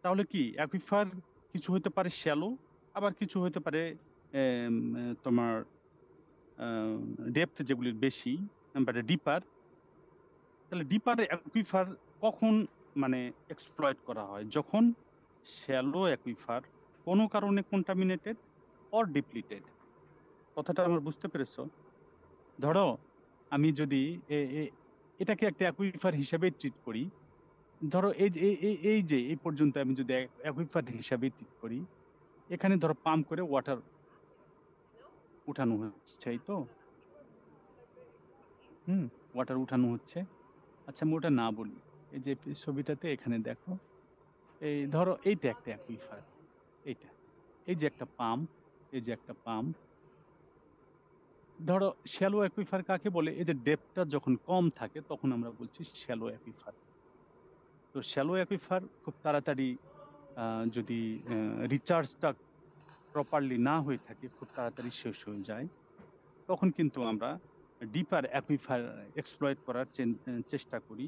তাহলে কি অ্যাকুইফার কিছু হতে পারে শ্যালো, আবার কিছু হতে পারে তোমার ডেপথ যেগুলির বেশি, মানে ডিপার। তাহলে ডিপার অ্যাকুইফার কখন মানে এক্সপ্লয়েট করা হয়? যখন শ্যালো অ্যাকুইফার কোনো কারণে কন্টামিনেটেড অর ডিপ্লিটেড। কথাটা আমার বুঝতে পেরেছো? ধরো আমি যদি এটাকে একটা অ্যাকুইফার হিসেবে ট্রিট করি, ধরো এই যে এই পর্যন্ত আমি যদি অ্যাকুইফার হিসাবে ট্রিট করি, এখানে ধরো পাম্প করে ওয়াটার উঠানো হচ্ছে, এই তো ওয়াটার উঠানো হচ্ছে। আচ্ছা আমি ওটা না বলি, এই যে ছবিটাতে এখানে দেখো, এই ধরো এইটা একটা অ্যাকুইফার, এইটা, এই যে একটা পাম্প, এই যে একটা পাম্প। ধরো শ্যালো অ্যাকুইফার কাকে বলে? এই যে ডেপথটা যখন কম থাকে তখন আমরা বলছি শ্যালো অ্যাকুইফার। তো শ্যালো অ্যাকুইফার খুব তাড়াতাড়ি যদি রিচার্জটা প্রপারলি না হয়ে থাকে, খুব তাড়াতাড়ি শেষ হয়ে যায়, তখন কিন্তু আমরা ডিপার অ্যাকুইফার এক্সপ্লয়েট করার চেষ্টা করি।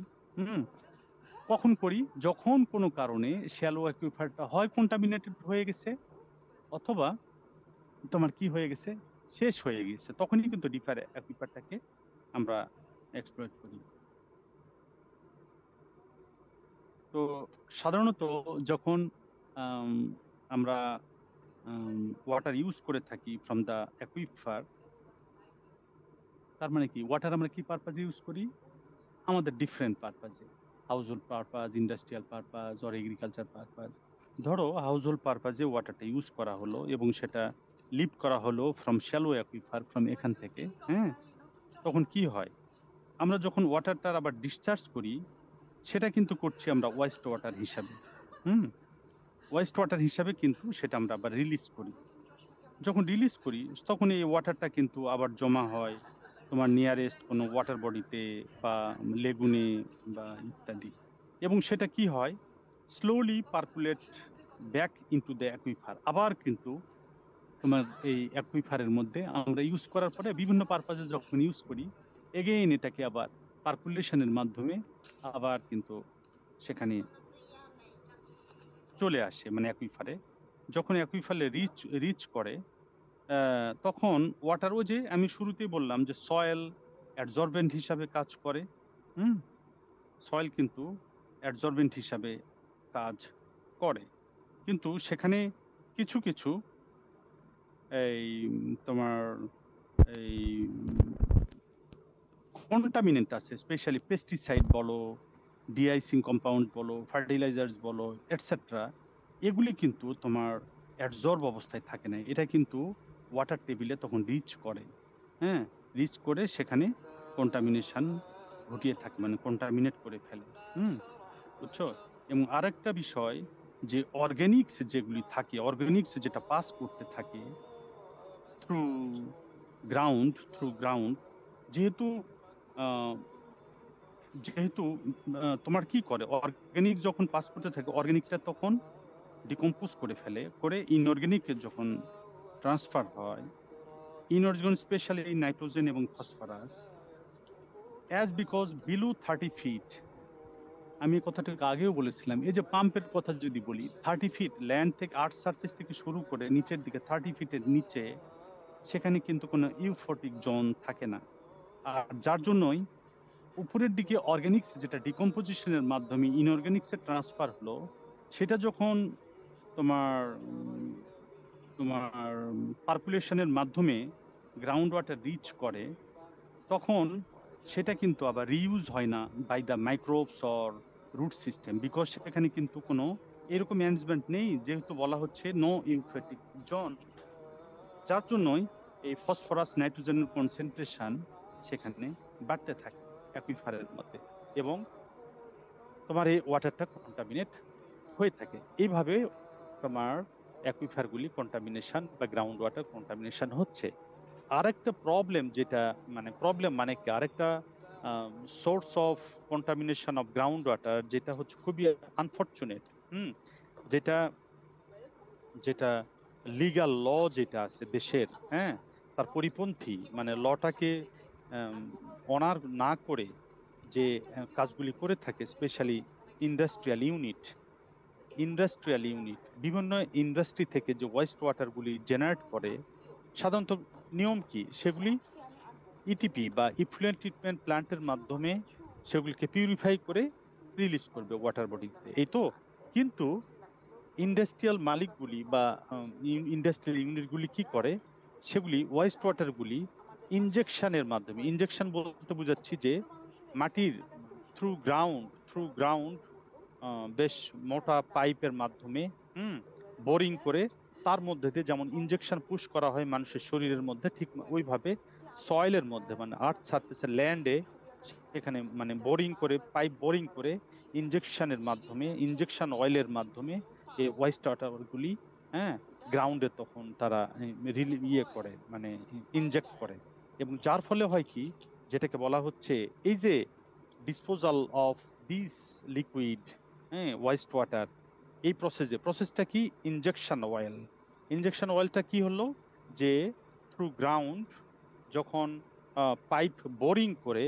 কখন করি? যখন কোনো কারণে শ্যালো অ্যাকুইফারটা হয় কন্টামিনেটেড হয়ে গেছে, অথবা তোমার কি হয়ে গেছে, শেষ হয়ে গেছে, তখনই কিন্তু ডিপার অ্যাকুইফারটাকে আমরা এক্সপ্লয়েট করি। তো সাধারণত যখন আমরা ওয়াটার ইউজ করে থাকি ফ্রম দ্য অ্যাকুইফার, তার মানে কি, ওয়াটার আমরা কি পারপাজে ইউজ করি? আমাদের ডিফারেন্ট পারপাজে, household purpose, industrial purpose or agriculture purpose. ধরো হাউসহোল্ড পারপাজে ওয়াটারটা ইউজ করা হলো এবং সেটা লিফট করা হলো ফ্রম শ্যালো অ্যাকুইফার, ফ্রম এখান থেকে, তখন কি হয়, আমরা যখন ওয়াটারটার আবার ডিসচার্জ করি, সেটা কিন্তু করছি আমরা ওয়েস্ট ওয়াটার হিসাবে। ওয়েস্ট ওয়াটার হিসাবে কিন্তু সেটা আমরা আবার রিলিজ করি। যখন রিলিজ করি তখন এই ওয়াটারটা কিন্তু আবার জমা হয় তোমার নিয়ারেস্ট কোনো ওয়াটার বডিতে বা লেগুনে বা ইত্যাদি, এবং সেটা কি হয়, slowly percolate back into the aquifer. আবার কিন্তু তোমার এই অ্যাকুইফারের মধ্যে আমরা ইউজ করার পরে বিভিন্ন পারপাজে যখন ইউজ করি, এগেইন এটাকে আবার পার্কুলেশনের মাধ্যমে আবার কিন্তু সেখানে চলে আসে, মানে অ্যাকুইফারে। যখন অ্যাকুইফারে রিচ করে, তখন ওয়াটার, ওই যে আমি শুরুতেই বললাম যে সয়েল অ্যাডজর্বেন্ট হিসাবে কাজ করে। সয়েল কিন্তু অ্যাডজর্বেন্ট হিসাবে কাজ করে, কিন্তু সেখানে কিছু কিছু এই তোমার এই কন্টামিনেন্ট আছে, স্পেশালি পেস্টিসাইড বলো, ডিআইসিং কম্পাউন্ড বলো, ফার্টিলাইজার্স বলো, এটসেট্রা, এগুলি কিন্তু তোমার অ্যাডজর্ব অবস্থায় থাকে না। এটা কিন্তু ওয়াটার টেবিলে তখন রিচ করে, হ্যাঁ, রিচ করে সেখানে কন্টামিনেশন ঘটিয়ে থাকে, মানে কন্টামিনেট করে ফেলে। হুম, বুঝছো? এবং আরেকটা বিষয়, যে অর্গানিক্স যেগুলি থাকে, অর্গানিক্স যেটা পাস করতে থাকে থ্রু গ্রাউন্ড, যেহেতু আহ, যেহেতু তোমার কি করে, অর্গানিক যখন পাস করতে থাকে, অর্গানিকটা তখন ডিকম্পোজ করে ফেলে, করে ইনঅর্গানিক যখন ট্রান্সফার হয়, ইনঅর্গানিক স্পেশালি নাইট্রোজেন এবং phosphorus, as because below 30 feet, আমি এই কথাটা আগেও বলেছিলাম, এই যে পাম্পের কথা যদি বলি, 30 ফিট ল্যান্ড থেকে, আর্থ সার্ফেস থেকে শুরু করে নিচের দিকে 30 ফিটের নিচে, সেখানে কিন্তু কোনো ইউফোটিক জোন থাকে না। আর যার জন্যই উপরের দিকে অর্গানিক্স যেটা ডিকম্পোজিশনের মাধ্যমে ইনঅর্গানিক্সে ট্রান্সফার হলো, সেটা যখন তোমার তোমার পার্কুলেশনের মাধ্যমে গ্রাউন্ড ওয়াটার রিচ করে, তখন সেটা কিন্তু আবার রিইউজ হয় না by the microbes or root system, because সেখানে কিন্তু কোনো এরকম ম্যানেজমেন্ট নেই, যেহেতু বলা হচ্ছে নো ইউফেটিক জোন। যার জন্যই এই ফসফরাস নাইট্রোজেনের কনসেন্ট্রেশন সেখানে বাড়তে থাকে অ্যাকুইফারের মধ্যে, এবং তোমার এই ওয়াটারটা কন্টামিনেট হয়ে থাকে। এইভাবে তোমার অ্যাকুইফারগুলি কন্টামিনেশন বা গ্রাউন্ড ওয়াটার কন্টামিনেশন হচ্ছে। আরেকটা প্রবলেম, যেটা মানে প্রবলেম মানে কি, আরেকটা source of contamination of ground water, যেটা হচ্ছে খুবই আনফরচুনেট, যেটা যেটা লিগ্যাল ল যেটা আছে দেশের, হ্যাঁ, তার পরিপন্থী, মানে লটাকে অনার না করে যে কাজগুলি করে থাকে, স্পেশালি ইন্ডাস্ট্রিয়াল ইউনিট বিভিন্ন ইন্ডাস্ট্রি থেকে যে ওয়েস্ট ওয়াটারগুলি জেনারেট করে, সাধারণত নিয়ম কি, সেগুলি ইটিপি বা ইফ্লুয়েন্ট ট্রিটমেন্ট প্ল্যান্টের মাধ্যমে সেগুলিকে পিউরিফাই করে রিলিজ করবে ওয়াটার বডিতে, এই তো। কিন্তু ইন্ডাস্ট্রিয়াল মালিকগুলি বা ইন্ডাস্ট্রিয়াল ইউনিটগুলি কি করে, সেগুলি ওয়েস্ট ওয়াটারগুলি ইনজেকশনের মাধ্যমে, ইনজেকশন বলতে বোঝাচ্ছি যে মাটির থ্রু গ্রাউন্ড বেশ মোটা পাইপের মাধ্যমে বোরিং করে, তার মধ্যে দিয়ে যেমন ইনজেকশন পুশ করা হয় মানুষের শরীরের মধ্যে, ঠিক ওইভাবে সয়েলের মধ্যে, মানে আর্থ সারফেসের ল্যান্ডে, সেখানে মানে পাইপ বোরিং করে ইনজেকশন অয়েলের মাধ্যমে এই ওয়েস্ট ওয়াটারগুলি, হ্যাঁ, গ্রাউন্ডে তখন তারা ইয়ে করে, মানে ইনজেক্ট করে। এবং যার ফলে হয় কি, যেটাকে বলা হচ্ছে এই যে ডিসপোজাল অফ দিস লিকুইড, হ্যাঁ, ওয়েস্ট ওয়াটার, এই প্রসেসটা কি, ইনজেকশন অয়েলটা কি হলো, যে থ্রু গ্রাউন্ড যখন পাইপ বোরিং করে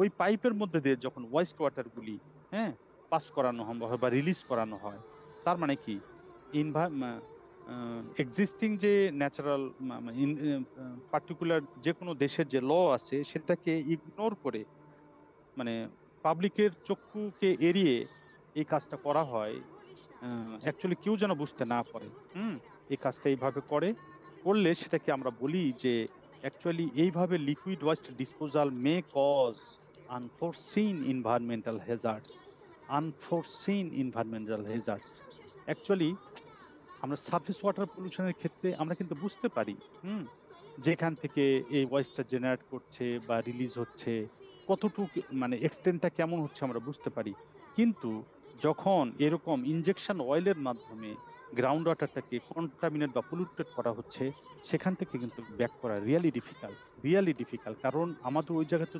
ওই পাইপের মধ্যে দিয়ে যখন ওয়েস্ট ওয়াটারগুলি, হ্যাঁ, পাস করানো হয় বা রিলিজ করানো হয়, তার মানে কি, এক্সিস্টিং যে ন্যাচারাল পার্টিকুলার যে কোনো দেশের যে ল আছে, সেটাকে ইগনোর করে, মানে পাবলিকের চক্ষুকে এড়িয়ে এই কাজটা করা হয়। অ্যাকচুয়ালি কেউ যেন বুঝতে না পারে, এই কাজটা এইভাবে করলে সেটাকে আমরা বলি যে অ্যাকচুয়ালি এইভাবে liquid waste disposal may cause unforeseen environmental hazards. Actually আমরা সারফেস ওয়াটার পলিউশনের ক্ষেত্রে আমরা কিন্তু বুঝতে পারি, যেখান থেকে এই ওয়েস্টটা জেনারেট করছে বা রিলিজ হচ্ছে, কতটুকু মানে এক্সটেন্টটা কেমন হচ্ছে আমরা বুঝতে পারি। কিন্তু যখন এরকম ইনজেকশন অয়েলের মাধ্যমে গ্রাউন্ড ওয়াটারটাকে কন্টামিনেট বা পলিউটেড করা হচ্ছে, সেখান থেকে কিন্তু ব্যাক করা রিয়ালি ডিফিকাল্ট, কারণ আমাদের ওই জায়গাতে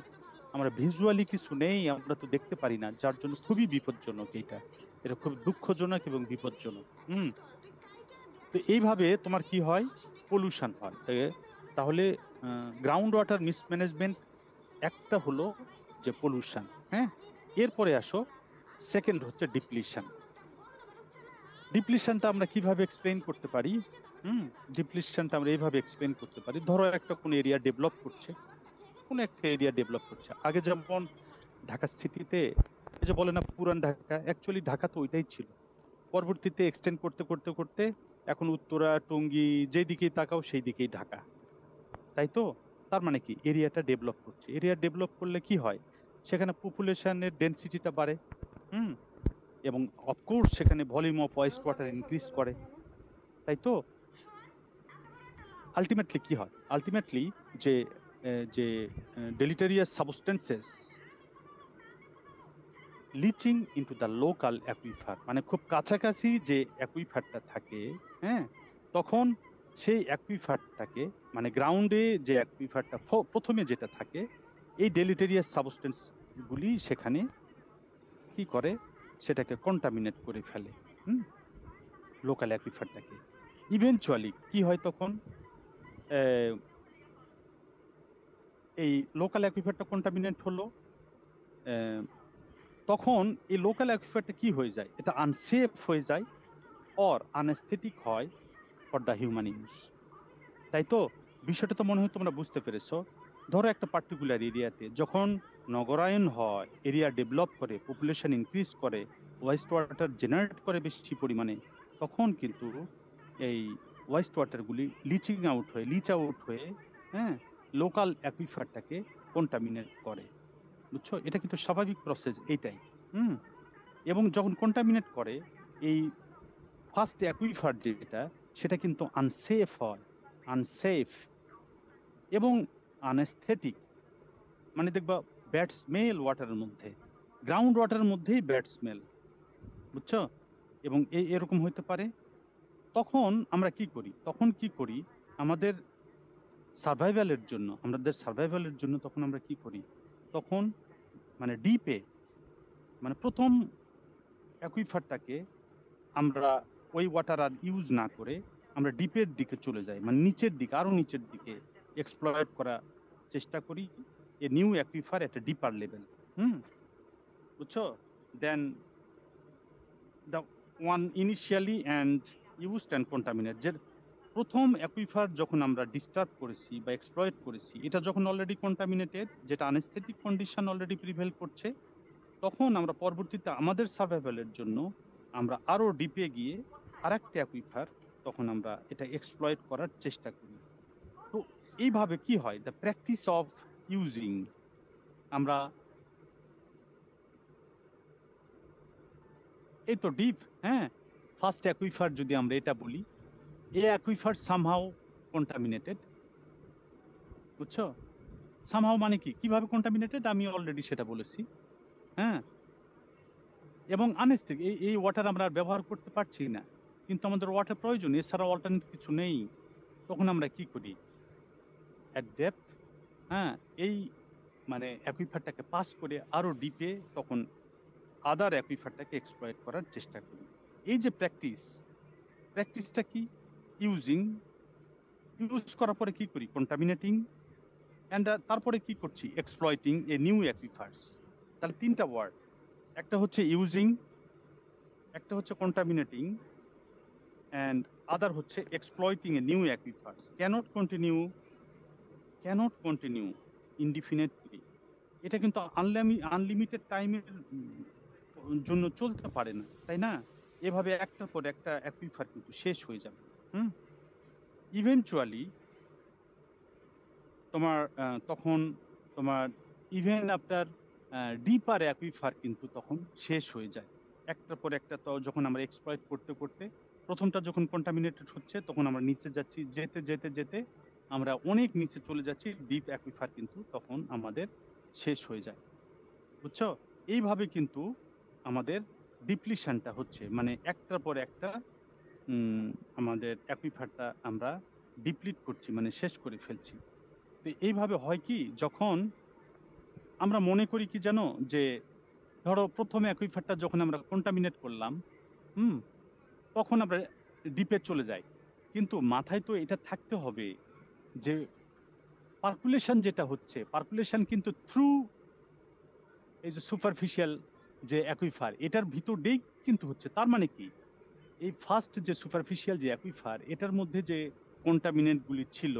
আমরা ভিজুয়ালি কিছু নেই, আমরা তো দেখতে পারি না, যার জন্য খুবই বিপজ্জনক। এটা খুব দুঃখজনক এবং বিপজ্জনক। তো এইভাবে তোমার কি হয়, পলিউশন হয়। তাহলে গ্রাউন্ড ওয়াটার মিসম্যানেজমেন্ট একটা হলো যে পলিউশন, হ্যাঁ। এরপরে আসো, সেকেন্ড হচ্ছে ডিপ্লিশনটা আমরা কিভাবে এক্সপ্লেইন করতে পারি। ডিপ্লিশনটা আমরা এইভাবে এক্সপ্লেইন করতে পারি, ধরো একটা কোন এরিয়া ডেভেলপ করছে, আগে যেমন ঢাকা সিটিতে এই যে বলে না পুরান ঢাকা, অ্যাকচুয়ালি ঢাকা তো ওইটাই ছিল। পরবর্তীতে এক্সটেন্ড করতে করতে করতে এখন উত্তরা, টঙ্গী, যেদিকেই তাকাও সেই দিকেই ঢাকা, তাই তো? তার মানে কি এরিয়াটা ডেভেলপ করছে। এরিয়া ডেভেলপ করলে কি হয়, সেখানে পপুলেশনের ডেনসিটিটা বাড়ে, হুম, এবং অফকোর্স সেখানে volume of waste water increase করে, তাই তো? আলটিমেটলি কি হয়, আলটিমেটলি যে যে deleterious substances leaching into the local aquifer, মানে খুব কাছাকাছি যে অ্যাকুইফারটা থাকে, হ্যাঁ, তখন সেই অ্যাকুইফারটাকে, মানে গ্রাউন্ডে যে অ্যাকুইফারটা প্রথমে যেটা থাকে, এই ডেলিটেরিয়াস সাবস্টেন্স গুলি সেখানে কি করে, সেটাকে কন্টামিনেট করে ফেলে, হুম, লোকাল অ্যাকুইফারটাকে। ইভেনচুয়ালি কি হয় তখন, আহ, এই লোকাল অ্যাকুইফারটা কন্টামিনেট হলো, আহ, তখন এই লোকাল অ্যাকুইফারটা কি হয়ে যায়, এটা আনসেফ হয়ে যায় অর আনএস্থেটিক হয় ফর দ্য হিউম্যান ইউজ, তাই তো? বিষয়টা তো মনে হয় তোমরা বুঝতে পেরেছো। ধরো একটা পার্টিকুলার এরিয়াতে যখন নগরায়ন হয়, এরিয়া ডেভেলপ করে, পপুলেশন ইনক্রিজ করে, ওয়েস্ট ওয়াটার জেনারেট করে বেশি পরিমাণে, তখন কিন্তু এই ওয়েস্ট ওয়াটারগুলি লিচ আউট হয়ে, হ্যাঁ, লোকাল অ্যাকুইফারটাকে কন্টামিনেট করে, বুঝছো? এটা কিন্তু স্বাভাবিক প্রসেস এইটাই, হুম। এবং যখন কন্টামিনেট করে, এই ফার্স্ট অ্যাকুইফার যেটা, সেটা কিন্তু আনসেফ হয়, আনসেফ এবং আনএস্থেটিক, মানে দেখবা ব্যাড স্মেল ওয়াটারের মধ্যে, গ্রাউন্ড ওয়াটারের মধ্যেই ব্যাড স্মেল, বুঝছো? এবং এরকম হইতে পারে। তখন আমরা কি করি, আমাদের সার্ভাইভালের জন্য তখন আমরা কি করি, তখন মানে ডিপে, মানে প্রথম অ্যাকুইফারটাকে আমরা ওই ওয়াটার আর ইউজ না করে আমরা ডিপের দিকে চলে যাই, মানে নিচের দিকে, আরো নিচের দিকে এক্সপ্লয়েট করার চেষ্টা করি a new aquifer at a deeper level, hmm, বুঝছো? Then the one initially and used and contaminate, যে প্রথম অ্যাকুইফার যখন আমরা ডিস্টার্ব করেছি বা এক্সপ্লয়েট করেছি, এটা যখন অলরেডি কন্টামিনেটেড, যেটা আনএস্থেটিক কন্ডিশন অলরেডি প্রিভেল করছে, তখন আমরা পরবর্তীতে আমাদের সার্ভাইভালের জন্য আমরা আরো ডিপে গিয়ে আরেকটা অ্যাকুইফার তখন আমরা এটা এক্সপ্লয়েট করার চেষ্টা করি। তো এইভাবে কি হয়, দ্য প্র্যাকটিস অফ ইউজিং, আমরা এই তো ডিপ, হ্যাঁ, ফার্স্ট অ্যাকুইফার যদি আমরা এটা বলি, এই অ্যাকুইফার সামহাউ কন্টামিনেটেড, বুঝছো? সামহাউ মানে কি, কিভাবে কন্টামিনেটেড আমি অলরেডি সেটা বলেছি, হ্যাঁ। এবং আনএস্থেটিক, এই ওয়াটার আমরা আর ব্যবহার করতে পারছি না, কিন্তু আমাদের ওয়াটার প্রয়োজন, এছাড়া অল্টারনেট কিছু নেই। তখন আমরা কি করি, অ্যাট ডেপথ, হ্যাঁ, এই মানে অ্যাকুইফারটাকে পাস করে আরো ডিপে তখন আদার অ্যাকুইফারটাকে এক্সপ্লয়েট করার চেষ্টা করি। এই যে প্র্যাকটিসটা কি, ইউজ করার পরে কি করি, কন্টামিনেটিং, অ্যান্ড তারপরে কি করছি, এক্সপ্লয়েটিং এ নিউ অ্যাকুইফার্স। তাহলে তিনটা ওয়ার্ড, একটা হচ্ছে ইউজিং, একটা হচ্ছে কন্টামিনেটিং, অ্যান্ড আদার হচ্ছে exploiting a new aquifers. Cannot continue indefinitely, এটা কিন্তু আনলিমিটেড টাইমের জন্য চলতে পারে না, তাই না? এভাবে একটার পর একটা অ্যাকুইফার কিন্তু শেষ হয়ে যাবে, হুম। ইভেনচুয়ালি তখন তোমার ইভেন আফটার ডিপার অ্যাকুইফার কিন্তু তখন শেষ হয়ে যায় একটার পর একটা। তো যখন আমরা এক্সপ্লয়েট করতে করতে, প্রথমটা যখন কন্টামিনেটেড হচ্ছে, তখন আমরা নিচে যাচ্ছি, যেতে যেতে যেতে আমরা অনেক নিচে চলে যাচ্ছি, ডিপ অ্যাকুইফার কিন্তু তখন আমাদের শেষ হয়ে যায়, বুঝছো? এইভাবে কিন্তু আমাদের ডিপ্লিশনটা হচ্ছে, মানে একটার পর একটা আমাদের অ্যাকুইফারটা আমরা ডিপ্লিট করছি, মানে শেষ করে ফেলছি। তো এইভাবে হয় কি, যখন আমরা মনে করি কি জানো, যে ধরো প্রথমে অ্যাকুইফারটা যখন আমরা কন্টামিনেট করলাম, হুম, তখন আমরা ডিপে চলে যাই, কিন্তু মাথায় তো এটা থাকতে হবে যে পার্কুলেশন যেটা হচ্ছে, পার্কুলেশন কিন্তু থ্রু এই যে সুপারফিশিয়াল যে অ্যাকুইফার, এটার ভিতর দিয়েই কিন্তু হচ্ছে। তার মানে কি, এই ফার্স্ট যে সুপারফিশিয়াল যে অ্যাকুইফার, এটার মধ্যে যে কন্টামিনেন্টগুলি ছিল,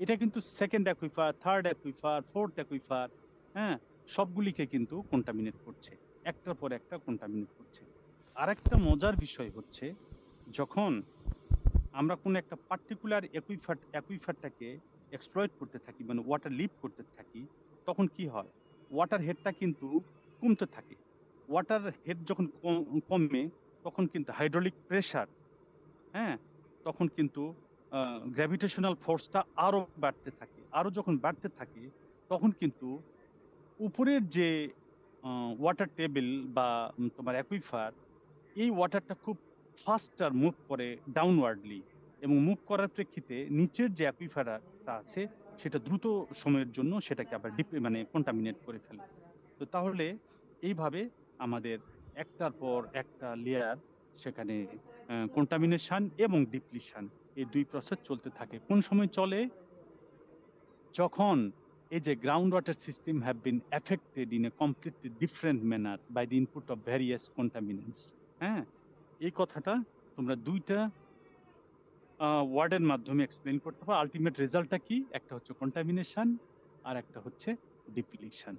এটা কিন্তু second aquifer, third aquifer, fourth aquifer, হ্যাঁ, সবগুলিকে কিন্তু কন্টামিনেট করছে, একটার পর একটা কন্টামিনেট করছে। আরেকটা মজার বিষয় হচ্ছে, যখন আমরা কোনো একটা পার্টিকুলার অ্যাকুইফারটাকে এক্সপ্লয়েট করতে থাকি, মানে ওয়াটার লিভ করতে থাকি, তখন কি হয়, ওয়াটার হেডটা কিন্তু কমতে থাকে। ওয়াটার হেড যখন কমে, তখন কিন্তু হাইড্রোলিক প্রেশার, হ্যাঁ, তখন কিন্তু গ্র্যাভিটেশনাল ফোর্সটা আরো বাড়তে থাকে। আরো যখন বাড়তে থাকে, তখন কিন্তু উপরের যে ওয়াটার টেবিল বা তোমার অ্যাকুইফার, এই ওয়াটারটা খুব ফাস্টার মুভ করে ডাউনওয়ার্ডলি, এবং মুভ করার প্রেক্ষিতে নিচের যে অ্যাকুইফারটা আছে সেটা দ্রুত সময়ের জন্য সেটাকে আবার মানে কন্টামিনেট করে ফেলে। তো তাহলে এইভাবে আমাদের একটার পর একটা লেয়ার সেখানে কন্টামিনেশন এবং ডিপ্লিশন, এই দুই প্রসেস চলতে থাকে। কোন সময় চলে? যখন এই যে ground water system have been affected in a completely different manner by the input of various contaminants. হ্যাঁ, এই কথাটা তোমরা দুইটা ওয়ার্ডের মাধ্যমে এক্সপ্লেন করতে পারো। আলটিমেট রেজাল্টটা কি? একটা হচ্ছে কন্টামিনেশন, আর একটা হচ্ছে depletion.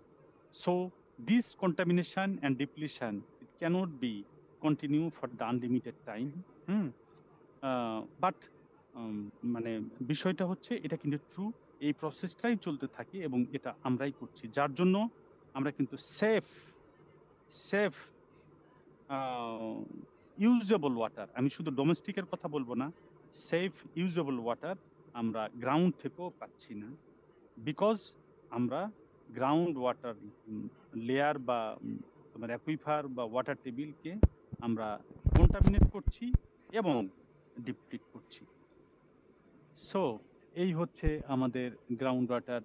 So this contamination and depletion, it cannot be continue for the unlimited time. But মানে বিষয়টা হচ্ছে, এটা কিন্তু ট্রু, এই প্রসেসটাই চলতে থাকে এবং এটা আমরাই করছি, যার জন্য আমরা কিন্তু সেফ সেফ ইউজেবল ওয়াটার, আমি শুধু ডোমেস্টিকের কথা বলবো না, সেফ ইউজেবল ওয়াটার আমরা গ্রাউন্ড থেকেও পাচ্ছি না, বিকজ আমরা গ্রাউন্ড ওয়াটার লেয়ার বা তোমার অ্যাকুইফার বা ওয়াটার টেবিলকে আমরা কন্টামিনেট করছি এবং ডিপ্লিট করছি। সো এই হচ্ছে আমাদের ground water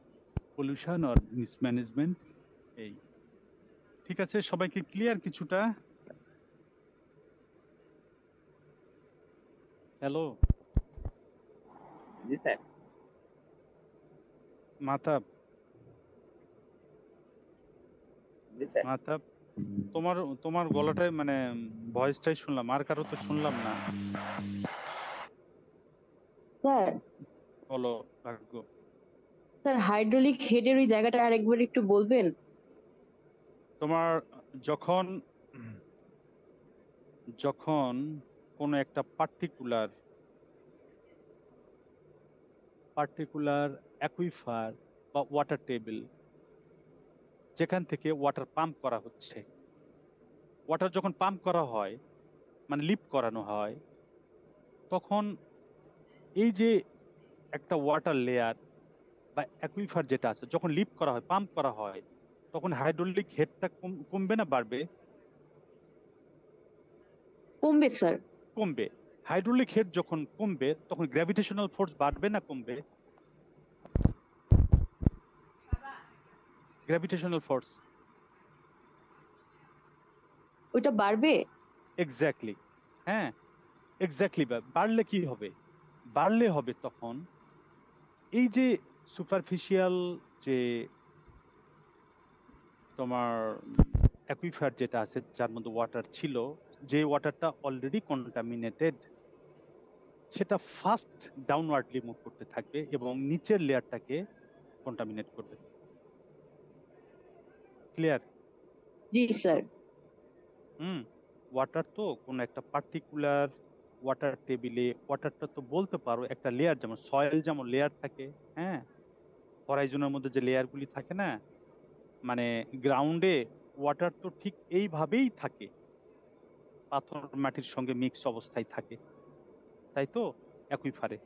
pollution or mismanagement. এই ঠিক আছে, সবাইকে ক্লিয়ার কিছুটা? হ্যালো জি স্যার। মাতাব, জি স্যার। মাতাব, তোমার তোমার গলাটাই মানে ভয়েসটাই শুনলাম, আর কারো তো শুনলাম না। স্যার, বলো ভাগ্য। স্যার হাইড্রোলিক হেডের ওই জায়গাটা আরেকবার একটু বলবেন? তোমার যখন যখন কোনো একটা পার্টিকুলার অ্যাকুইফার বা ওয়াটার টেবিল, যেখান থেকে ওয়াটার পাম্প করা হচ্ছে, ওয়াটার যখন পাম্প করা হয় মানে লিফট করানো হয়, তখন এই যে একটা ওয়াটার লেয়ার বা অ্যাকুইফার যেটা আছে, যখন লিফট করা হয়, পাম্প করা হয়, তখন হাইড্রোলিক হেডটা কমবে না বাড়বে? কমবে স্যার। কমবে। হাইড্রোলিক হেড যখন কমবে, তখন গ্র্যাভিটেশনাল ফোর্স বাড়বে না কমবে? গ্র্যাভিটেশনাল ফোর্স ওইটা বাড়বে। এক্স্যাক্টলি, হ্যাঁ এক্স্যাক্টলি। বাড়লে কি হবে? বাড়লে হবে তখন এই যে সুপারফিশিয়াল যে তোমার অ্যাকুইফার যেটা আছে, যার মধ্যে ওয়াটার ছিল, যে ওয়াটারটা অলরেডি কন্টামিনেটেড, সেটা ফাস্ট ডাউনওয়ার্ডলি মুভ করতে থাকবে এবং নিচের লেয়ারটাকে কন্টামিনেট করবে। ক্লিয়ার? জি স্যার। ওয়াটার তো কোনো একটা পার্টিকুলার ওয়াটার টেবিলে, ওয়াটারটা তো বলতে পারো একটা লেয়ার, যেমন সয়েল যেমন লেয়ার থাকে, হ্যাঁ, হরাইজনের মধ্যে যে লেয়ারগুলি থাকে না, মানে গ্রাউন্ডে ওয়াটার তো ঠিক এইভাবেই থাকে, পাথর মাটির সঙ্গে মিক্স অবস্থায় থাকে, তাই তো? অ্যাকুইফারে,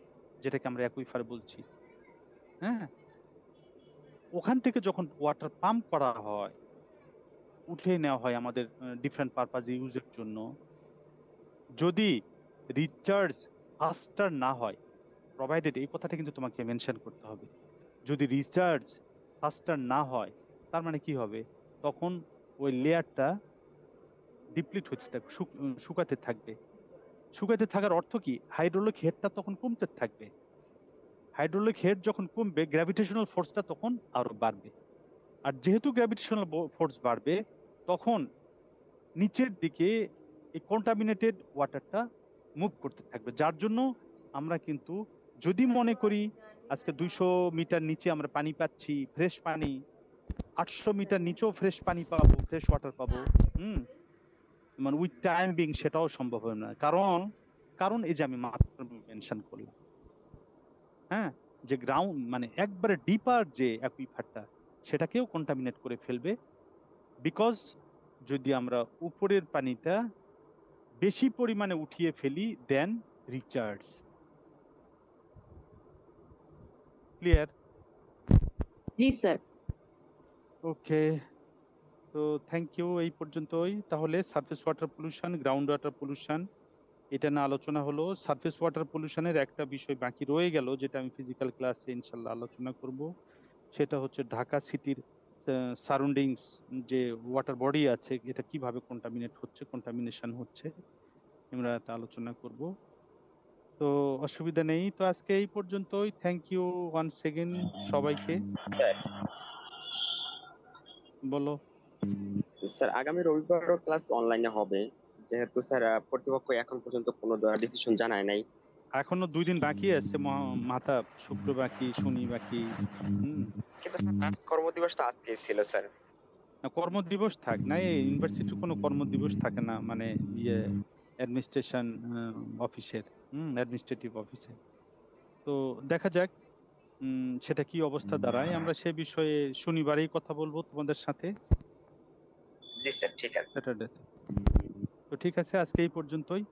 যেটাকে আমরা অ্যাকুইফার বলছি, হ্যাঁ, ওখান থেকে যখন ওয়াটার পাম্প করা হয়, উঠে নেওয়া হয় আমাদের ডিফারেন্ট পারপাজ ইউজের জন্য, যদি রিচার্জ ফাস্টার না হয়, প্রোভাইডেড, এই কথাটা কিন্তু তোমাকে মেনশন করতে হবে, যদি রিচার্জ ফাস্টার না হয়, তার মানে কি হবে? তখন ওই লেয়ারটা ডিপ্লিট হতে থাকবে, শুকাতে থাকবে। শুকাতে থাকার অর্থ কি? হাইড্রোলিক হেডটা তখন কমতে থাকবে। হাইড্রোলিক হেড যখন কমবে, গ্র্যাভিটেশনাল ফোর্সটা তখন আরো বাড়বে, আর যেহেতু গ্র্যাভিটেশনাল ফোর্স বাড়বে, তখন নিচের দিকে এই কন্টামিনেটেড ওয়াটারটা মুভ করতে থাকবে, যার জন্য আমরা কিন্তু যদি মনে করি আজকে 200 মিটার নিচে আমরা পানি পাচ্ছি, ফ্রেশ পানি, 800 মিটার নিচেও ফ্রেশ পানি পাবো, ফ্রেশ ওয়াটার পাবো। মানে উইথ টাইম বিং সেটাও সম্ভব হয় না, কারণ এই যে আমি মাত্র মেনশন করলাম, হ্যাঁ, যে গ্রাউন্ড মানে একবারে ডিপার যে অ্যাকুইফারটা সেটাকেও কন্টামিনেট করে ফেলবে, বিকজ যদি আমরা উপরের পানিটা বেশি পরিমাণে উঠিয়ে ফেলি দেন রিচার্জ। ক্লিয়ার? জি স্যার। ওকে, তো থ্যাংক ইউ। এই পর্যন্তই তাহলে surface water pollution, ground water pollution এটা না আলোচনা হলো। সারফেস ওয়াটার পলিউশনের একটা বিষয় বাকি রয়ে গেল, যেটা আমি ফিজিক্যাল ক্লাসে ইনশাল্লাহ আলোচনা করব। সেটা হচ্ছে ঢাকা সিটির সারাউন্ডিংস যে ওয়াটার বডি আছে এটা কিভাবে কন্টামিনেশন হচ্ছে আমরা তা আলোচনা করব। তো অসুবিধা নেই, তো আজকে এই পর্যন্তই। থ্যাংক ইউ ওয়ান্স এগেন সবাইকে। স্যার বলো। স্যার আগামী রবিবারও ক্লাস অনলাইনে হবে, যেহেতু স্যার কর্তৃপক্ষ এখন পর্যন্ত কোনো ডিসিশন জানায় নাই। এখনো 2 দিন বাকি আছে, মাথা শুক্র বাকি, শনি বাকি। কিন্তু স্যার আজ কর্মদিবস তো আজকেই ছিল স্যার। না, কর্মদিবস থাক না, এই ইউনিভার্সিটির কোনো কর্মদিবস থাকে না, মানে ইয়ে অ্যাডমিনিস্ট্রেশন অফিসের, অ্যাডমিনিস্ট্রেটিভ অফিসে। তো দেখা যাক সেটা কি অবস্থা দাঁড়ায়, আমরা সে বিষয়ে শনিবারেই কথা বলবো তোমাদের সাথে, জি স্যার, ঠিক আছে। স্যাটারডে। তো ঠিক আছে, আজকে এই পর্যন্তই।